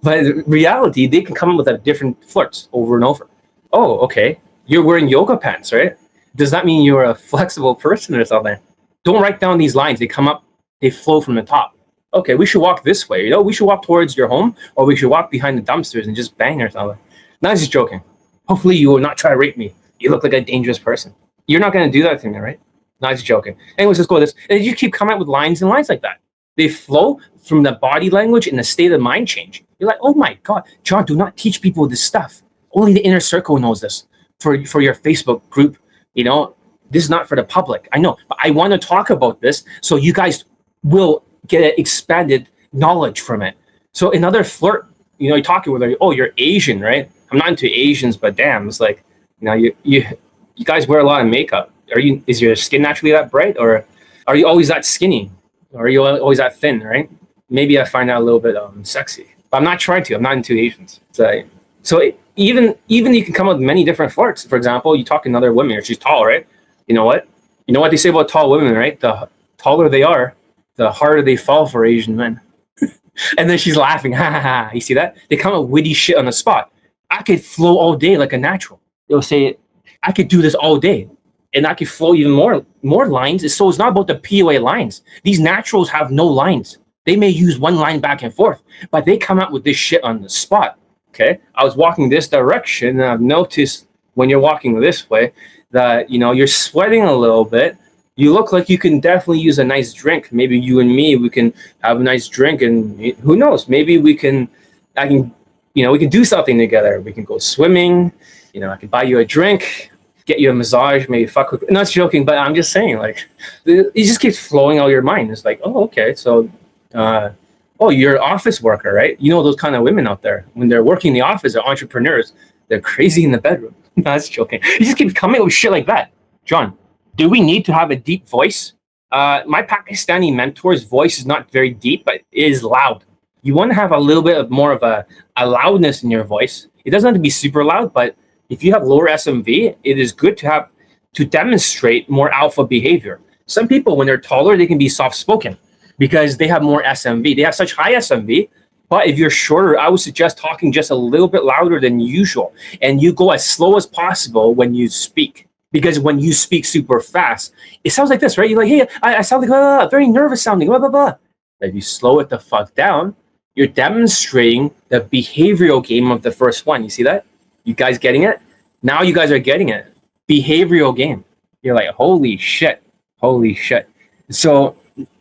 But in reality, they can come up with a different flirts over and over. Oh, okay. You're wearing yoga pants, right? Does that mean you're a flexible person or something? Don't write down these lines. They come up They flow from the top. Okay, we should walk this way. We should walk towards your home, or we should walk behind the dumpsters and just bang or something. No, I'm just joking. Hopefully you will not try to rape me. You look like a dangerous person. You're not going to do that to me, right? No, I'm just joking. Anyways, let's go with this. And you keep coming up with lines and lines like that. They flow from the body language and the state of mind change. You're like, oh my God, John, do not teach people this stuff. Only the inner circle knows this. For your Facebook group, this is not for the public. I know, but I want to talk about this so you guys will get an expanded knowledge from it. So another flirt, you're talking with her, oh, you're Asian, right? I'm not into Asians, but damn, it's like, you guys wear a lot of makeup. Is your skin naturally that bright, or are you always that skinny? Or are you always that thin, right? Maybe I find that a little bit sexy, but I'm not trying to. I'm not into Asians. Even you can come up with many different flirts. For example, you talk to another woman, or she's tall, right? You know what they say about tall women, right? The taller they are, the harder they fall for Asian men. And then she's laughing, ha ha ha. You see that? They come up with witty shit on the spot. I could flow all day like a natural. They'll say, I could do this all day, and I could flow even more lines. So it's not about the POA lines. These naturals have no lines. They may use one line back and forth, but they come up with this shit on the spot. Okay, I was walking this direction, and I've noticed when you're walking this way that you're sweating a little bit. You look like you can definitely use a nice drink. Maybe you and me, we can have a nice drink, and who knows? Maybe we can do something together. We can go swimming. I could buy you a drink, get you a massage, maybe fuck with. Not joking, but I'm just saying, like, it just keeps flowing out of your mind. It's like, oh, okay, so. You're an office worker, right? Those kind of women out there, when they're working in the office, they're entrepreneurs. They're crazy in the bedroom. That's joking. You just keep coming up with shit like that. John, do we need to have a deep voice? My Pakistani mentor's voice is not very deep, but it is loud. You want to have a little bit of more of a loudness in your voice. It doesn't have to be super loud, but if you have lower SMV, it is good to demonstrate more alpha behavior. Some people, when they're taller, they can be soft-spoken, because they have more SMV. They have such high SMV, but if you're shorter, I would suggest talking just a little bit louder than usual. And you go as slow as possible when you speak. Because when you speak super fast, it sounds like this, right? You're like, hey, I sound like very nervous sounding, blah, blah, blah. But if you slow it the fuck down, you're demonstrating the behavioral game of the first one. You see that? You guys getting it? Now you guys are getting it. Behavioral game. You're like, holy shit. So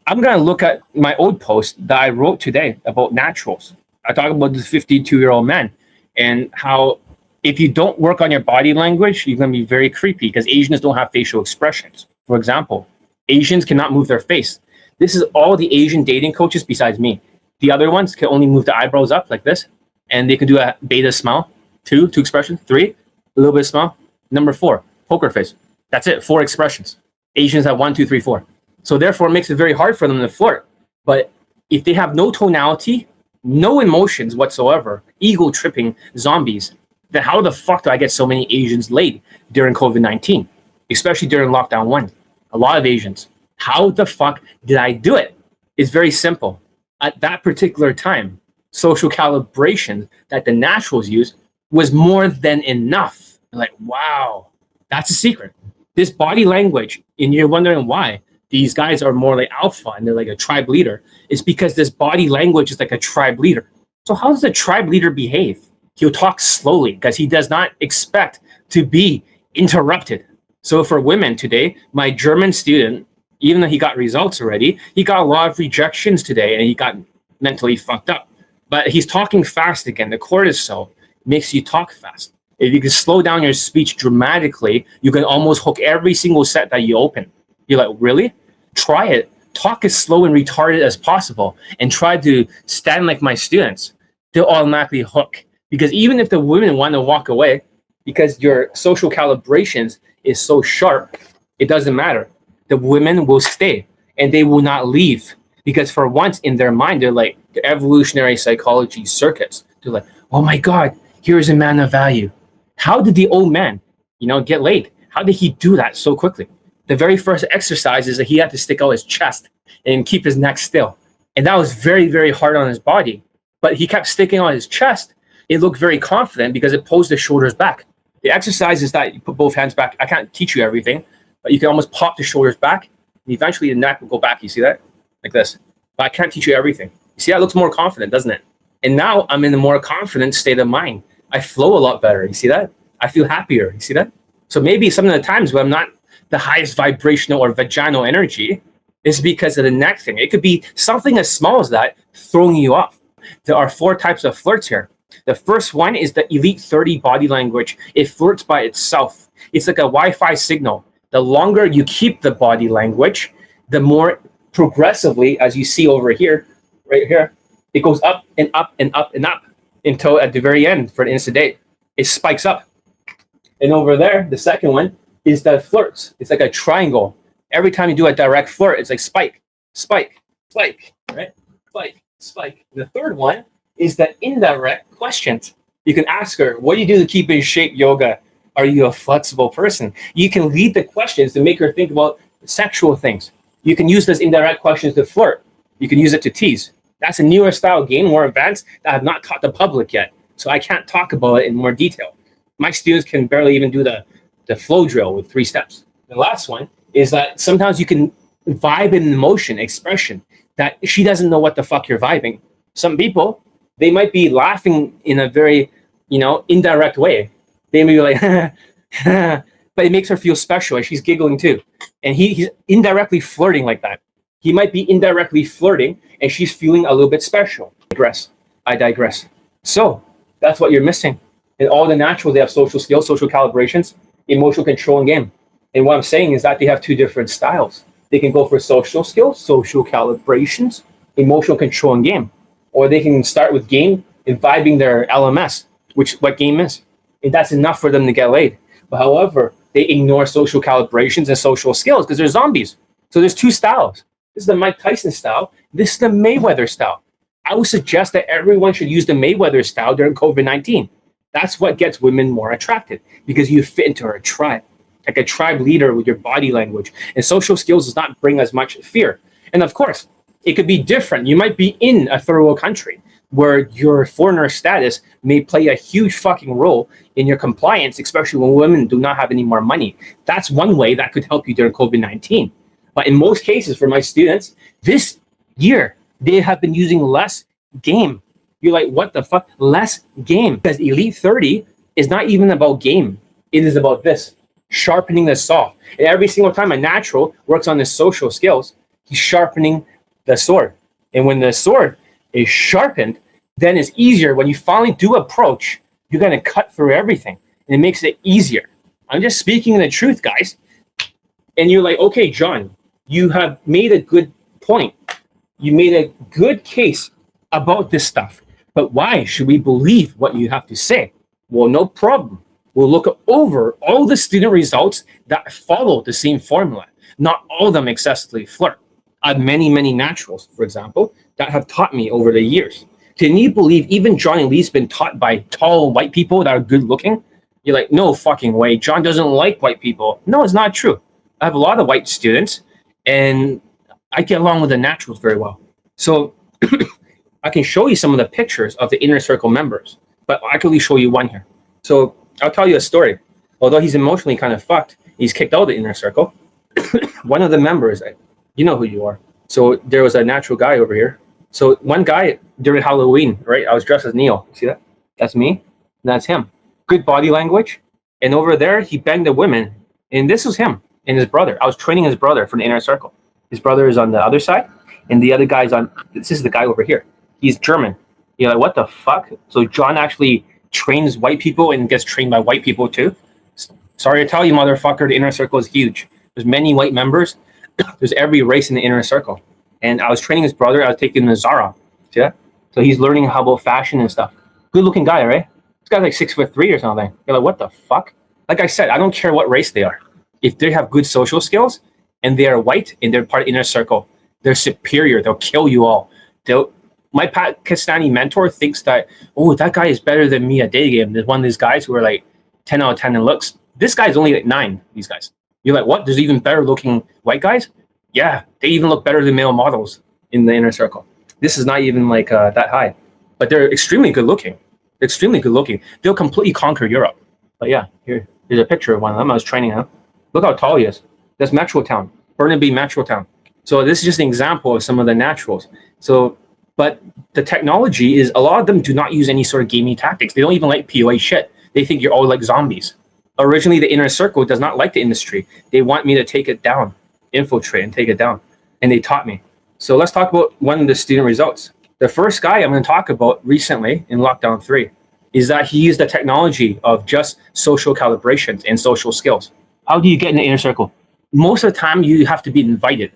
I'm going to look at my old post that I wrote today about naturals. I talk about this 52-year-old man and how if you don't work on your body language, you're going to be very creepy, because Asians don't have facial expressions. For example, Asians cannot move their face. This is all the Asian dating coaches besides me. The other ones can only move the eyebrows up like this, and they can do a beta smile. Two expressions. 3, a little bit of smile. Number 4, poker face. That's it, 4 expressions. Asians have 1, 2, 3, 4. So therefore, it makes it very hard for them to flirt. But if they have no tonality, no emotions whatsoever, ego-tripping zombies, then how the fuck do I get so many Asians laid during COVID-19? Especially during lockdown 1. A lot of Asians. How the fuck did I do it? It's very simple. At that particular time, social calibration that the naturals use was more than enough. Like, wow, that's a secret. This body language, and you're wondering why these guys are more like alpha and they're like a tribe leader, is because this body language is like a tribe leader. So how does a tribe leader behave? He'll talk slowly because he does not expect to be interrupted. So for women today, my German student, even though he got results already, he got a lot of rejections today and he got mentally fucked up. But he's talking fast again. The cortisol makes you talk fast. If you can slow down your speech dramatically, you can almost hook every single set that you open. You're like, really? Try it. Talk as slow and retarded as possible and try to stand like my students. They'll automatically hook. Because even if the women want to walk away, because your social calibrations is so sharp, it doesn't matter. The women will stay and they will not leave. Because for once in their mind, they're like the evolutionary psychology circuits. They're like, oh my God, here's a man of value. How did the old man, get laid? How did he do that so quickly? The very first exercise is that he had to stick out his chest and keep his neck still. And that was very, very hard on his body. But he kept sticking out his chest. It looked very confident because it pulls the shoulders back. The exercise is that you put both hands back. I can't teach you everything, but you can almost pop the shoulders back. And eventually the neck will go back. You see that? like this. But I can't teach you everything. You see, that looks more confident, doesn't it? And now I'm in a more confident state of mind. I flow a lot better. You see that? I feel happier. You see that? So maybe some of the times when I'm not the highest vibrational or vaginal energy is because of the neck thing. It could be something as small as that throwing you off. There are 4 types of flirts here. The first one is the Elite 30 body language. It flirts by itself. It's like a Wi-Fi signal. The longer you keep the body language, the more progressively, as you see over here, right here, it goes up and up and up and up until at the very end, for the instant date, it spikes up. And over there, the second one is the flirts. It's like a triangle. Every time you do a direct flirt, it's like spike, spike, spike, right? Spike, spike. The third one is the indirect questions. You can ask her, what do you do to keep in shape, yoga? Are you a flexible person? You can lead the questions to make her think about sexual things. You can use those indirect questions to flirt. You can use it to tease. That's a newer style game, more advanced, that I have not taught the public yet. So I can't talk about it in more detail. My students can barely even do the flow drill with 3 steps. The last one is that sometimes you can vibe in emotion, expression, that she doesn't know what the fuck you're vibing. Some people, they might be laughing in a very, indirect way. They may be like, but it makes her feel special, and she's giggling too. And he's indirectly flirting like that. He might be indirectly flirting, and she's feeling a little bit special. I digress. So that's what you're missing. In all the naturals, they have social skills, social calibrations, emotional control, and game. And what I'm saying is that they have 2 different styles. They can go for social skills, social calibrations, emotional control, and game. Or they can start with game and vibing their LMS, which what game is. And that's enough for them to get laid. But however, they ignore social calibrations and social skills because they're zombies. So there's 2 styles. This is the Mike Tyson style. This is the Mayweather style. I would suggest that everyone should use the Mayweather style during COVID-19. That's what gets women more attracted because you fit into a tribe, like a tribe leader with your body language. And social skills does not bring as much fear. And of course, it could be different. You might be in a third world country where your foreigner status may play a huge fucking role in your compliance, especially when women do not have any more money. That's one way that could help you during COVID-19. But in most cases, for my students, this year, they have been using less game. You're like, what the fuck? Less game. Because Elite 30 is not even about game. It is about this, sharpening the saw. And every single time a natural works on his social skills, he's sharpening the sword. And when the sword is sharpened, then it's easier. When you finally do approach, you're going to cut through everything. And it makes it easier. I'm just speaking the truth, guys. And you're like, okay, John, you have made a good point. You made a good case about this stuff. But why should we believe what you have to say? Well, no problem. We'll look over all the student results that follow the same formula. Not all of them excessively flirt. I have many, many naturals, for example, that have taught me over the years. Can you believe even Johnny Lee's been taught by tall white people that are good looking? You're like, no fucking way. John doesn't like white people. No, it's not true. I have a lot of white students, and I get along with the naturals very well. So I can show you some of the pictures of the inner circle members, but I can only show you one here. So I'll tell you a story. Although he's emotionally kind of fucked, he's kicked out of the inner circle. One of the members, you know who you are. So there was a natural guy over here. So one guy during Halloween, right? I was dressed as Neo. See that? That's me. And that's him. Good body language. And over there, he banged a woman. And this was him and his brother. I was training his brother for the inner circle. His brother is on the other side. And the other guy's on, this is the guy over here. He's German. You're like, what the fuck? So John actually trains white people and gets trained by white people too? Sorry to tell you, motherfucker, the inner circle is huge. There's many white members. There's every race in the inner circle. And I was training his brother. I was taking him to Zara. See that? So he's learning how about fashion and stuff. Good looking guy, right? This guy's like 6'3" or something. You're like, what the fuck? Like I said, I don't care what race they are. If they have good social skills and they are white and they're part of the inner circle, they're superior. They'll kill you all. My Pakistani mentor thinks that, oh, that guy is better than me at Daygame. There's one of these guys who are like 10 out of 10 in looks. This guy's only like 9, these guys. You're like, what? There's even better looking white guys? Yeah, they even look better than male models in the inner circle. This is not even like that high. But they're extremely good looking. They're extremely good looking. They'll completely conquer Europe. But yeah, here's a picture of one of them. I was training him. Look how tall he is. That's Metro Town. Burnaby Metro Town. So this is just an example of some of the naturals. So, but the technology is a lot of them do not use any sort of gaming tactics. They don't even like POA shit. They think you're all like zombies. Originally, the inner circle does not like the industry. They want me to take it down, infiltrate and take it down. And they taught me. So let's talk about one of the student results. The first guy I'm going to talk about recently in lockdown 3 is that he used the technology of just social calibrations and social skills. How do you get in the inner circle? Most of the time, you have to be invited.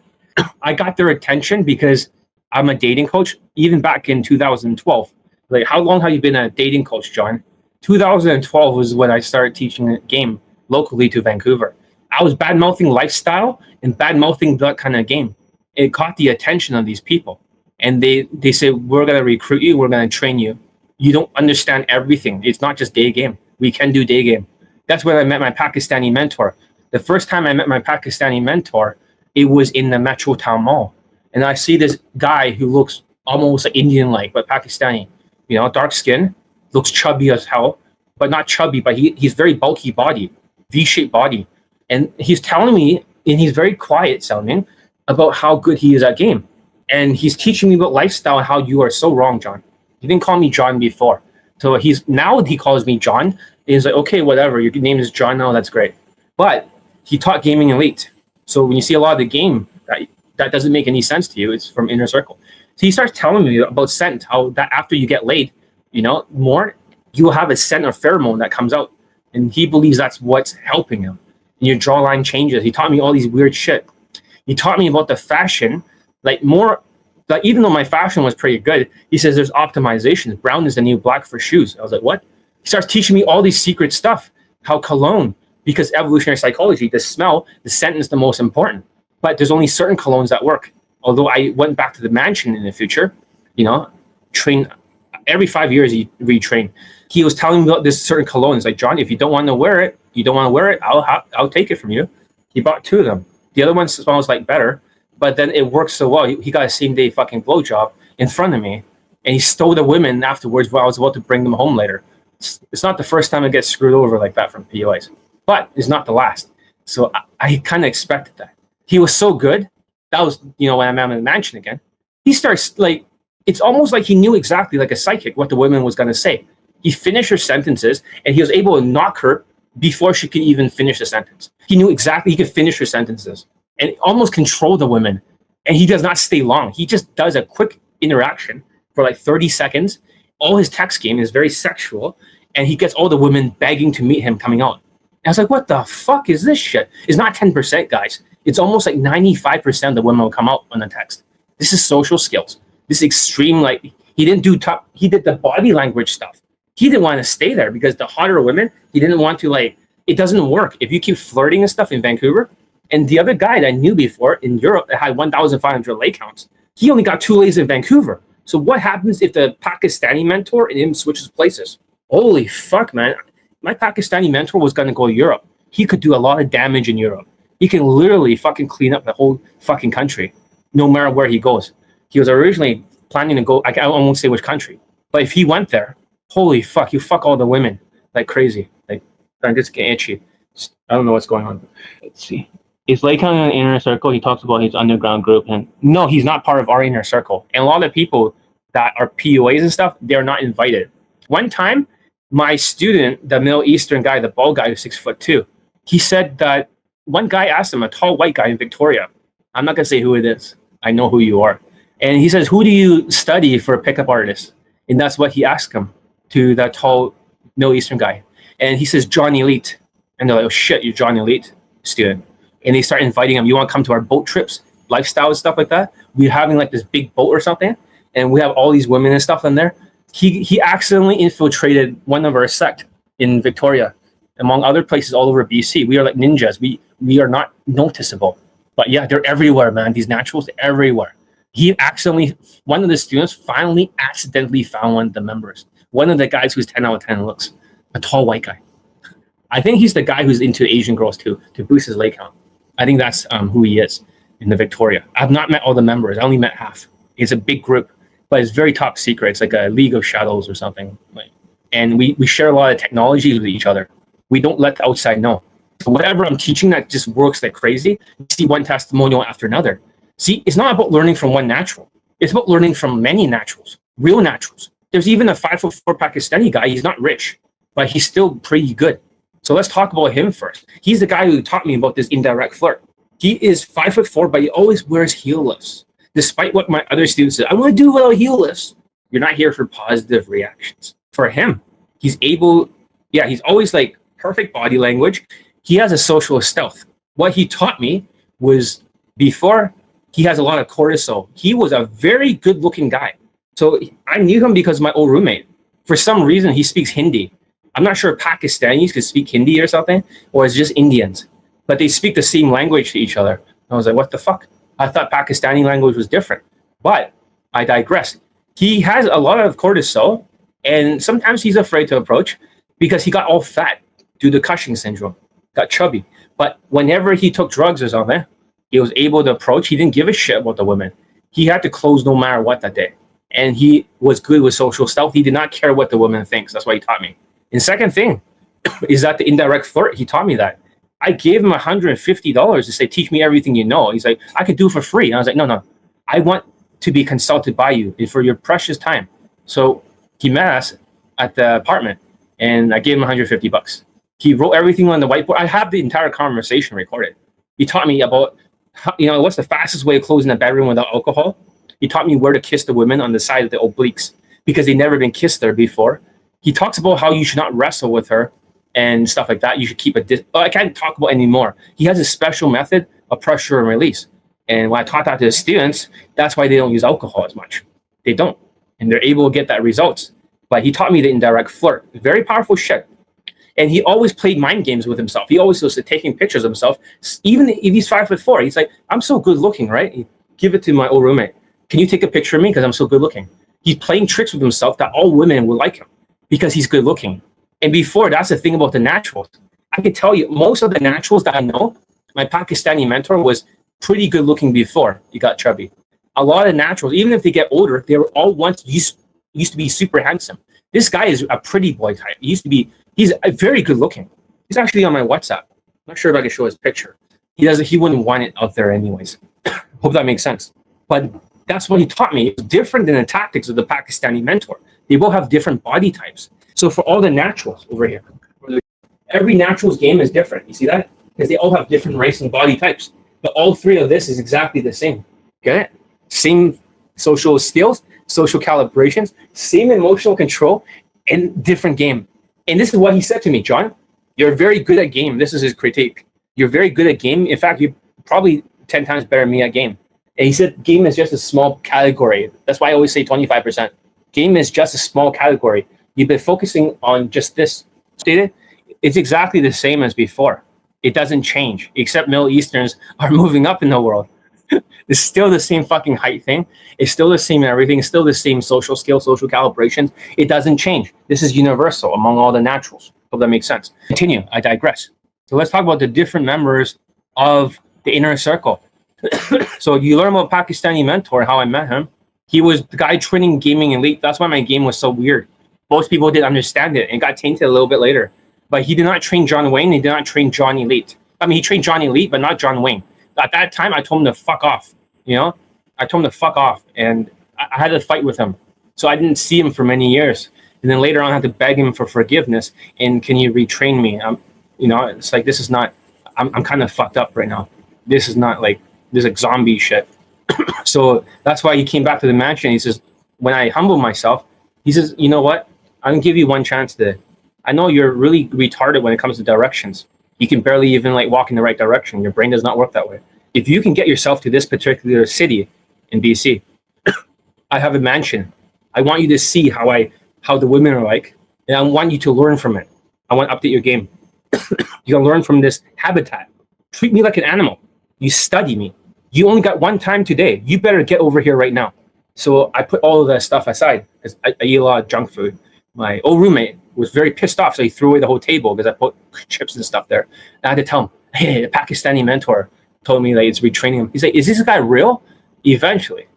I got their attention because I'm a dating coach, even back in 2012. Like, how long have you been a dating coach, John? 2012 was when I started teaching the game locally to Vancouver. I was bad-mouthing lifestyle and bad-mouthing that kind of game. It caught the attention of these people. And they said, we're going to recruit you, we're going to train you. You don't understand everything. It's not just Daygame. We can do Daygame. That's when I met my Pakistani mentor. The first time I met my Pakistani mentor, it was in the Metro Town Mall. And I see this guy who looks almost like Indian-like, but Pakistani. You know, dark skin, looks chubby as hell, but not chubby, but he's very bulky body, V-shaped body. And he's telling me, and he's very quiet sounding, about how good he is at game. And he's teaching me about lifestyle and how you are so wrong, John. He didn't call me John before. So now he calls me John. He's like, okay, whatever. Your name is John now. That's great. But he taught gaming elite. So when you see a lot of the game that doesn't make any sense to you, it's from inner circle. So he starts telling me about scent, how that after you get laid, you know, more, you will have a scent or pheromone that comes out. And he believes that's what's helping him. And your jawline changes. He taught me all these weird shit. He taught me about the fashion, like more, like even though my fashion was pretty good, he says there's optimizations. Brown is the new black for shoes. I was like, what? He starts teaching me all these secret stuff, how cologne, because evolutionary psychology, the smell, the scent is the most important. But there's only certain colognes that work. Although I went back to the mansion in the future, you know, train every 5 years, you retrain. He was telling me about this certain cologne. It's like, John, if you don't want to wear it, I'll take it from you. He bought 2 of them. The other one smells like better, but then it works so well. He got a same day fucking blowjob in front of me, and he stole the women afterwards while I was about to bring them home later. It's not the first time I get screwed over like that from POAs, but it's not the last. So I kind of expected that. He was so good. That was, you know, when I met him in the mansion again. He starts like, it's almost like he knew exactly, like a psychic, what the woman was going to say. He finished her sentences, and he was able to knock her before she could even finish the sentence. He knew exactly he could finish her sentences and almost control the women. And he does not stay long. He just does a quick interaction for like 30 seconds. All his text game is very sexual, and he gets all the women begging to meet him coming out. And I was like, what the fuck is this shit? It's not 10%, guys. It's almost like 95% of the women will come out on the text. This is social skills. This extreme, like, he did the body language stuff. He didn't want to stay there because the hotter women, he didn't want to, like, it doesn't work. If you keep flirting and stuff in Vancouver, and the other guy that I knew before in Europe that had 1,500 lay counts, he only got 2 lays in Vancouver. So what happens if the Pakistani mentor and him switches places? Holy fuck, man. My Pakistani mentor was going to go to Europe. He could do a lot of damage in Europe. He can literally fucking clean up the whole fucking country, no matter where he goes. He was originally planning to go, I won't say which country, but if he went there, holy fuck, you fuck all the women like crazy. Like, I'm just getting itchy. I don't know what's going on. Let's see. Is Lake County an inner circle? He talks about his underground group, and no, he's not part of our inner circle. And a lot of people that are POAs and stuff, they're not invited. One time, my student, the Middle Eastern guy, the bald guy who's 6'2", he said that one guy asked him, a tall white guy in Victoria, I'm not gonna say who it is, I know who you are, and he says, who do you study for a pickup artist? And that's what he asked him, to that tall Middle Eastern guy. And he says, John Elite. And they're like, oh shit, you're John Elite student. And they start inviting him, you want to come to our boat trips, lifestyle and stuff like that? We're having like this big boat or something, and we have all these women and stuff in there. He accidentally infiltrated one of our sect in Victoria, among other places all over BC. We are like ninjas. We are not noticeable. But yeah, they're everywhere, man. These naturals, they're everywhere. He accidentally, one of the students finally accidentally found one of the members. One of the guys who's 10 out of 10 looks. A tall white guy. I think he's the guy who's into Asian girls too, to boost his lay count. I think that's who he is in the Victoria. I've not met all the members. I only met half. It's a big group, but it's very top secret. It's like a League of Shadows or something. And we share a lot of technology with each other. We don't let the outside know. So whatever I'm teaching that just works like crazy, you see one testimonial after another. See, it's not about learning from one natural. It's about learning from many naturals, real naturals. There's even a 5'4" Pakistani guy. He's not rich, but he's still pretty good. So let's talk about him first. He's the guy who taught me about this indirect flirt. He is 5'4", but he always wears heel lifts. Despite what my other students say, I want to do without heel lifts. You're not here for positive reactions. For him, he's able, he's always like perfect body language. He has a social stealth. What he taught me was before he has a lot of cortisol. He was a very good looking guy. So I knew him because my old roommate, for some reason, he speaks Hindi. I'm not sure if Pakistanis could speak Hindi or something, or it's just Indians, but they speak the same language to each other. I was like, what the fuck? I thought Pakistani language was different, but I digress. He has a lot of cortisol, and sometimes he's afraid to approach because he got all fat due to Cushing syndrome, got chubby. But whenever he took drugs or something, he was able to approach. He didn't give a shit about the women. He had to close no matter what that day. And he was good with social stealth. He did not care what the woman thinks. That's what he taught me. And second thing is that the indirect flirt, he taught me that. I gave him $150 to say, teach me everything you know. He's like, I could do it for free. And I was like, no. I want to be consulted by you for your precious time. So he met us at the apartment and I gave him $150. He wrote everything on the whiteboard. I have the entire conversation recorded. He taught me about, what's the fastest way of closing a bedroom without alcohol. He taught me where to kiss the women on the side of the obliques because they never been kissed there before. He talks about how you should not wrestle with her and stuff like that. You should keep I can't talk about anymore. He has a special method of pressure and release. And when I taught that to the students, that's why they don't use alcohol as much. They don't. And they're able to get that results. But he taught me the indirect flirt. Very powerful shit. And he always played mind games with himself. He always was taking pictures of himself. Even if he's 5'4", he's like, I'm so good looking, right? He give it to my old roommate. Can you take a picture of me because I'm so good looking? He's playing tricks with himself that all women would like him because he's good looking. And before, that's the thing about the naturals. I can tell you, most of the naturals that I know, my Pakistani mentor was pretty good looking before he got chubby. A lot of naturals, even if they get older, they were all once used to be super handsome. This guy is a pretty boy type. He's very good looking. He's actually on my WhatsApp. I'm not sure if I can show his picture. He wouldn't want it out there anyways. Hope that makes sense. But that's what he taught me. It's different than the tactics of the Pakistani mentor. They both have different body types. So for all the naturals over here, every naturals game is different. You see that? Because they all have different race and body types. But all three of this is exactly the same. Get it? Same social skills, social calibrations, same emotional control, and different game. And this is what he said to me, John, you're very good at game. This is his critique. You're very good at game. In fact, you're probably 10 times better than me at game. And he said game is just a small category. That's why I always say 25%. Game is just a small category. You've been focusing on just this. Stated, it's exactly the same as before. It doesn't change, except Middle Easterns are moving up in the world. It's still the same fucking height thing. It's still the same everything. It's still the same social skill, social calibrations. It doesn't change. This is universal among all the naturals. Hope that makes sense. Continue. I digress. So let's talk about the different members of the inner circle. So you learn about Pakistani mentor, how I met him. He was the guy training gaming elite. That's why my game was so weird. Most people didn't understand it and got tainted a little bit later. But he did not train John Wayne. He did not train John Elite. I mean, he trained John Elite, but not John Wayne. At that time, I told him to fuck off. I told him to fuck off, and I had to fight with him. So I didn't see him for many years. And then later on, I had to beg him for forgiveness. And can you retrain me? It's like, this is not, I'm kind of fucked up right now. This is not like, this like zombie shit. So that's why he came back to the mansion. He says, when I humble myself, he says, you know what? I'm going to give you one chance today. I know you're really retarded when it comes to directions. You can barely even like walk in the right direction. Your brain does not work that way. If you can get yourself to this particular city in BC, I have a mansion. I want you to see how the women are like, and I want you to learn from it. I want to update your game. You can learn from this habitat. Treat me like an animal. You study me. You only got one time today. You better get over here right now. So I put all of that stuff aside because I eat a lot of junk food. My old roommate was very pissed off, so he threw away the whole table because I put chips and stuff there. And I had to tell him, hey, the Pakistani mentor told me like it's retraining him. He's like, is this guy real? Eventually,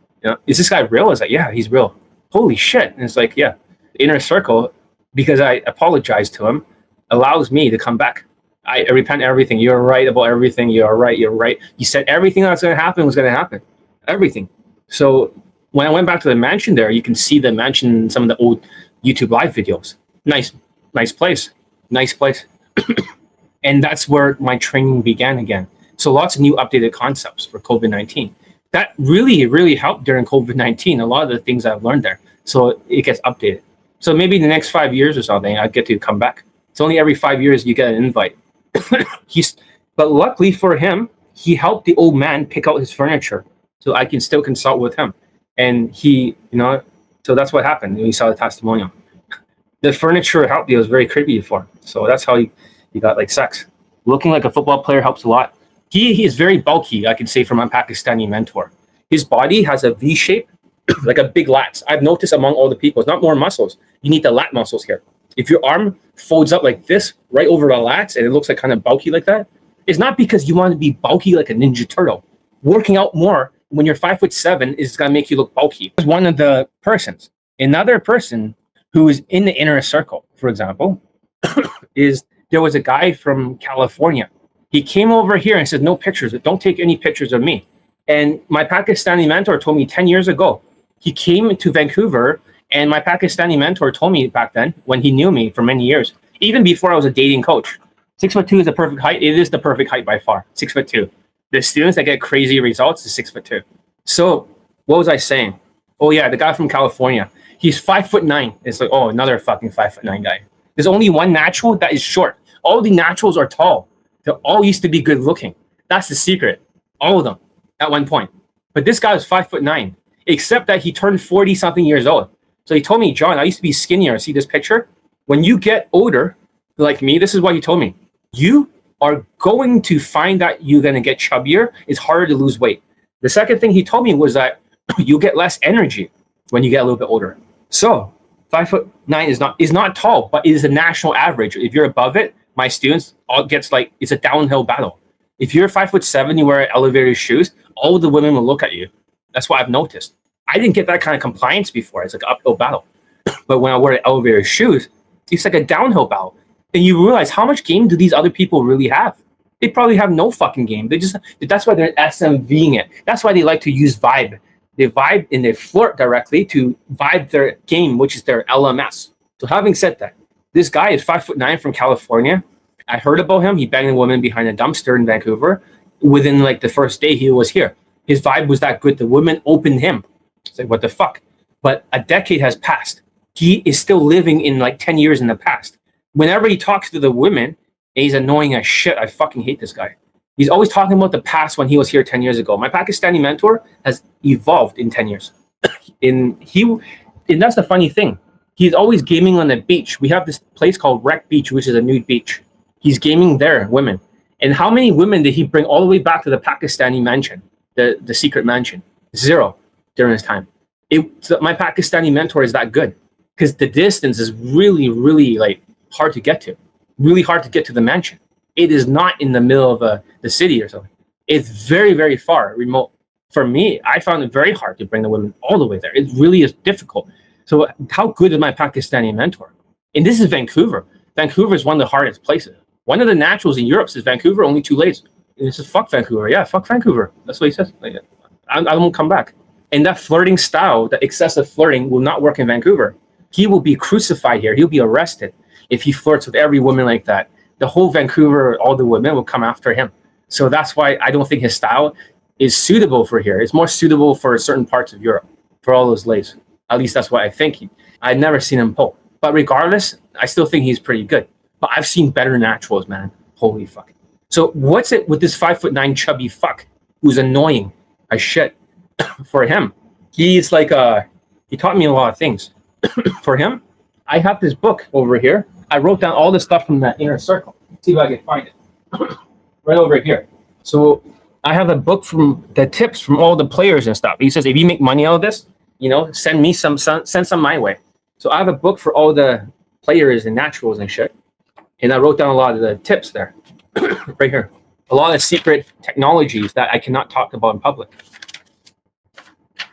is this guy real? I was like, yeah, he's real. Holy shit. And it's like, yeah, the inner circle, because I apologized to him, allows me to come back. I repent everything. You're right about everything. You're right. You said everything that's going to happen was going to happen. everything. So when I went back to the mansion there, you can see the mansion in some of the old YouTube live videos. Nice place, nice place. And that's where my training began again. So lots of new updated concepts for COVID-19. That really, really helped during COVID-19. A lot of the things I've learned there. So it gets updated. So maybe the next 5 years or something, I get to come back. It's only every 5 years you get an invite. But luckily for him, he helped the old man pick out his furniture, so I can still consult with him. And he, so that's what happened when you saw the testimonial. The furniture helped. It was very creepy before. So that's how he got like sex. Looking like a football player helps a lot. He is very bulky, I can say, from my Pakistani mentor. His body has a V shape, like a big lats. I've noticed among all the people, it's not more muscles. You need the lat muscles here. If your arm folds up like this, right over the lats, and it looks like kind of bulky like that, it's not because you want to be bulky like a Ninja Turtle. Working out more when you're 5'7" is going to make you look bulky. One of the persons. Another person who is in the inner circle, for example, there was a guy from California. He came over here and said, no pictures. Don't take any pictures of me. And my Pakistani mentor told me 10 years ago, he came to Vancouver, and my Pakistani mentor told me back then, when he knew me for many years, even before I was a dating coach, 6'2" is the perfect height. It is the perfect height by far, 6'2". The students that get crazy results is 6'2". So what was I saying? Oh yeah, the guy from California. He's 5'9". It's like, oh, another fucking 5'9" guy. There's only one natural that is short. All the naturals are tall. They all used to be good looking. That's the secret. All of them at one point. But this guy was 5'9", except that he turned 40 something years old. So he told me, John, I used to be skinnier. See this picture? When you get older, like me, this is what he told me. You are going to find that you're going to get chubbier. It's harder to lose weight. The second thing he told me was that you get less energy when you get a little bit older. So 5'9" is not tall, but it is a national average. If you're above it, my students all gets like, it's a downhill battle. If you're 5'7", you wear elevator shoes, all the women will look at you. That's what I've noticed. I didn't get that kind of compliance before. It's like an uphill battle. But when I wear elevator shoes, it's like a downhill battle. And you realize how much game do these other people really have? They probably have no fucking game. That's why they're SMVing it. That's why they like to use vibe. They vibe and they flirt directly to vibe their game, which is their LMS. So having said that, this guy is 5'9" from California. I heard about him. He banged a woman behind a dumpster in Vancouver. Within like the first day he was here, his vibe was that good. The woman opened him. It's like, what the fuck? But a decade has passed. He is still living in like 10 years in the past. Whenever he talks to the women, he's annoying as shit. I fucking hate this guy. He's always talking about the past when he was here 10 years ago. My Pakistani mentor has evolved in 10 years. And that's the funny thing. He's always gaming on the beach. We have this place called Wreck Beach, which is a nude beach. He's gaming there, women. And how many women did he bring all the way back to the Pakistani mansion, the secret mansion? 0 during his time. My Pakistani mentor is that good because the distance is really, really like hard to get to. Really hard to get to the mansion. It is not in the middle of the city or something. It's very, very far, remote. For me, I found it very hard to bring the women all the way there. It really is difficult. So how good is my Pakistani mentor? And this is Vancouver. Vancouver is one of the hardest places. One of the naturals in Europe says Vancouver, only 2 days. And he says, fuck Vancouver. Yeah, fuck Vancouver. That's what he says. Like, I won't come back. And that flirting style, that excessive flirting will not work in Vancouver. He will be crucified here. He'll be arrested if he flirts with every woman like that. The whole Vancouver, all the women will come after him. So that's why I don't think his style is suitable for here. It's more suitable for certain parts of Europe, for all those lays. At least that's what I think. I've never seen him pull. But regardless, I still think he's pretty good. But I've seen better naturals, man. Holy fuck. So what's it with this 5'9" chubby fuck who's annoying as shit? For him, he's like, he taught me a lot of things. For him, I have this book over here. I wrote down all the stuff from that inner circle. See if I can find it. Right over here. So I have a book from the tips from all the players and stuff. He says, if you make money out of this, send some my way. So I have a book for all the players and naturals and shit. And I wrote down a lot of the tips there. Right here. A lot of secret technologies that I cannot talk about in public.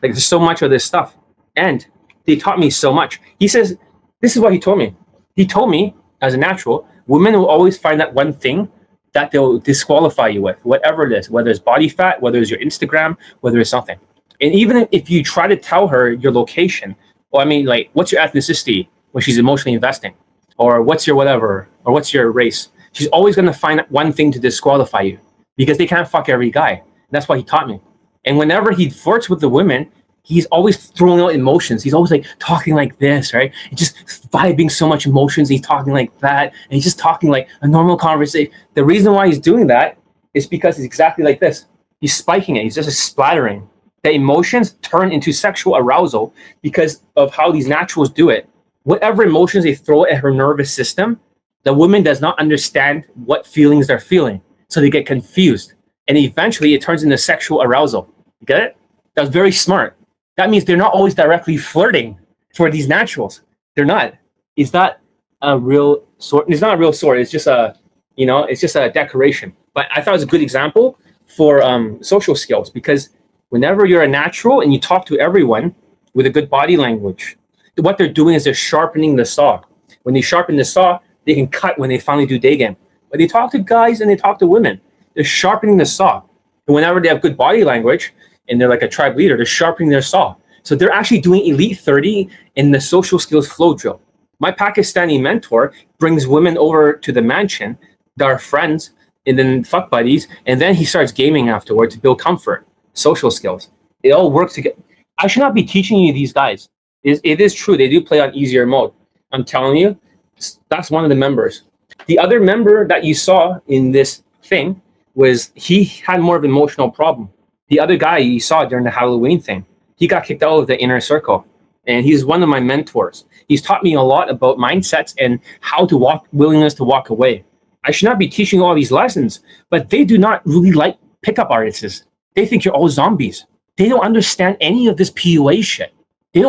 Like there's so much of this stuff. And they taught me so much. He says, this is what he told me. He told me, as a natural, women will always find that one thing that they'll disqualify you with, whatever it is, whether it's body fat, whether it's your Instagram, whether it's something. And even if you try to tell her your location, well, I mean, like, what's your ethnicity when she's emotionally investing? Or what's your whatever? Or what's your race? She's always going to find one thing to disqualify you because they can't fuck every guy. That's why he taught me. And whenever he flirts with the women, he's always throwing out emotions. He's always like talking like this, right? And just vibing so much emotions. He's talking like that. And he's just talking like a normal conversation. The reason why he's doing that is because it's exactly like this. He's spiking it. He's just splattering. The emotions turn into sexual arousal because of how these naturals do it. Whatever emotions they throw at her nervous system, the woman does not understand what feelings they're feeling. So they get confused. And eventually it turns into sexual arousal. You get it? That's very smart. That means they're not always directly flirting for these naturals. They're not. It's not a real sword. It's not a real sword. It's just a, it's just a decoration. But I thought it was a good example for social skills because whenever you're a natural and you talk to everyone with a good body language, what they're doing is they're sharpening the saw. When they sharpen the saw, they can cut when they finally do Daygame. But they talk to guys and they talk to women. They're sharpening the saw. And whenever they have good body language and they're like a tribe leader, they're sharpening their saw. So they're actually doing Elite 30 in the social skills flow drill. My Pakistani mentor brings women over to the mansion that are friends and then fuck buddies. And then he starts gaming afterward to build comfort, social skills. It all works together. I should not be teaching you these guys. It is true. They do play on easier mode. I'm telling you, that's one of the members. The other member that you saw in this thing was he had more of an emotional problem. The other guy you saw during the Halloween thing, he got kicked out of the inner circle. And he's one of my mentors. He's taught me a lot about mindsets and how to willingness to walk away. I should not be teaching all these lessons, but they do not really like pickup artists. They think you're all zombies. They don't understand any of this PUA shit. They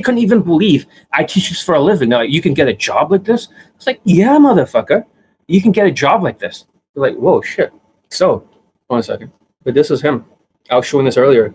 couldn't even believe I teach this for a living. Now, you can get a job like this? It's like, yeah, motherfucker. You can get a job like this. They're like, whoa, shit. So, 1 second. But this is him. I was showing this earlier.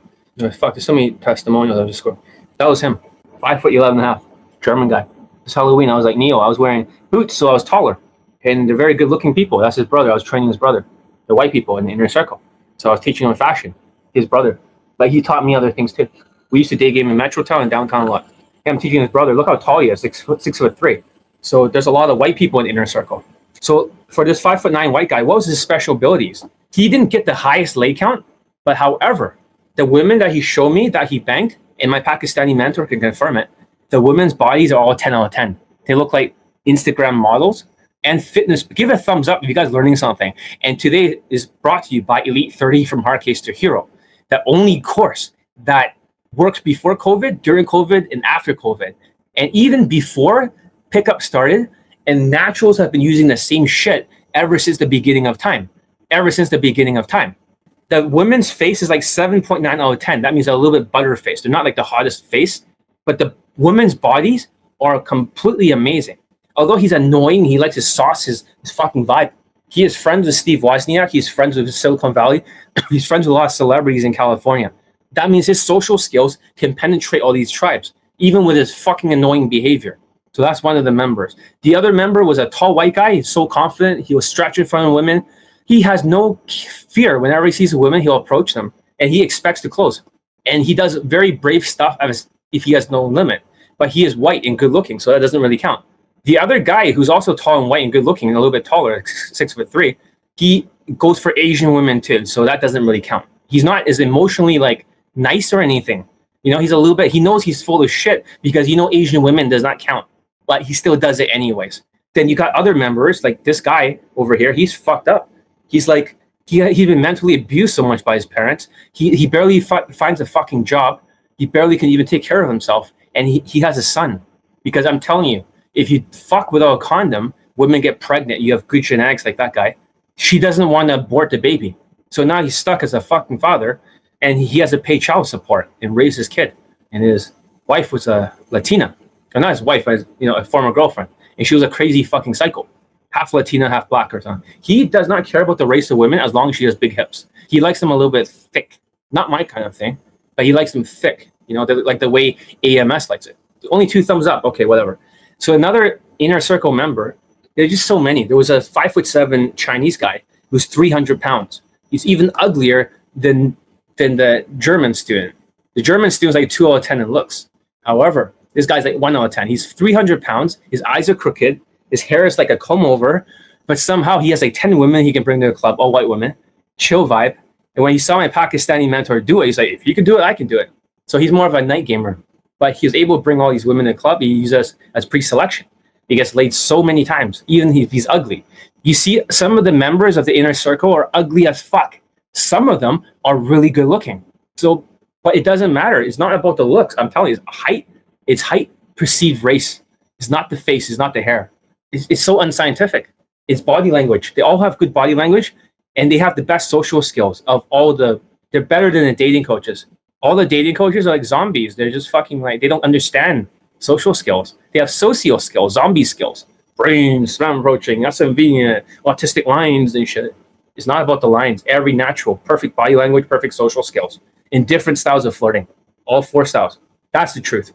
Fuck, there's so many testimonials I just scrolling. That was him. 5'11.5", German guy. It's Halloween. I was like Neo. I was wearing boots, so I was taller. And they're very good-looking people. That's his brother. I was training his brother. The white people in the inner circle. So I was teaching him fashion. His brother. But he taught me other things too. We used to Daygame in Metrotown and downtown a lot. Hey, I'm teaching his brother. Look how tall he is, 6'3". So there's a lot of white people in the inner circle. So for this 5'9" white guy, what was his special abilities? He didn't get the highest lay count, but however, the women that he showed me that he banged, and my Pakistani mentor can confirm it, the women's bodies are all 10 out of 10. They look like Instagram models. And fitness, give a thumbs up if you guys are learning something. And today is brought to you by Elite 30 from Hard Case to Hero, the only course that works before COVID, during COVID, and after COVID. And even before pickup started, and naturals have been using the same shit ever since the beginning of time. The women's face is like 7.9 out of 10. That means a little bit butterfaced. They're not like the hottest face, but the women's bodies are completely amazing. Although he's annoying, he likes his sauce, his fucking vibe. He is friends with Steve Wozniak. He's friends with Silicon Valley. He's friends with a lot of celebrities in California. That means his social skills can penetrate all these tribes, even with his fucking annoying behavior. So that's one of the members. The other member was a tall white guy. He's so confident. He was stretched in front of women. He has no fear. Whenever he sees a woman, he'll approach them, and he expects to close. And he does very brave stuff as if he has no limit. But he is white and good looking, so that doesn't really count. The other guy, who's also tall and white and good looking and a little bit taller, 6'3", he goes for Asian women too, so that doesn't really count. He's not as emotionally like nice or anything. He's a little bit, he knows he's full of shit because Asian women does not count, but he still does it anyways. Then you got other members, like this guy over here, he's fucked up. He's like, he's been mentally abused so much by his parents. He barely finds a fucking job. He barely can even take care of himself. And he has a son. Because I'm telling you, if you fuck without a condom, women get pregnant. You have good genetics like that guy. She doesn't want to abort the baby. So now he's stuck as a fucking father, and he has to pay child support and raise his kid. And his wife was a Latina. Or not his wife, but a former girlfriend. And she was a crazy fucking psycho. Half Latina, half black or something. He does not care about the race of women as long as she has big hips. He likes them a little bit thick. Not my kind of thing, but he likes them thick. Like the way AMS likes it. Only 2 thumbs up. Okay, whatever. So another inner circle member, there's just so many. There was a 5'7" Chinese guy who's 300 pounds. He's even uglier than than the German student. The German student's like 2 out of 10 in looks. However, this guy's like 1 out of 10. He's 300 pounds. His eyes are crooked. His hair is like a comb over. But somehow he has like 10 women he can bring to the club, all white women. Chill vibe. And when he saw my Pakistani mentor do it, he's like, if you can do it, I can do it. So he's more of a night gamer. But he was able to bring all these women to the club. He uses us as pre-selection. He gets laid so many times, even if he's ugly. You see, some of the members of the inner circle are ugly as fuck. Some of them are really good looking. So, but it doesn't matter. It's not about the looks. I'm telling you, it's height, perceived race. It's not the face. It's not the hair. It's so unscientific. It's body language. They all have good body language, and they have the best social skills of all the. They're better than the dating coaches. All the dating coaches are like zombies. They're just fucking like, they don't understand social skills. They have socio skills, zombie skills, brain, spam approaching, SMV, autistic lines and shit. It's not about the lines. Every natural, perfect body language, perfect social skills in different styles of flirting. All 4 styles. That's the truth.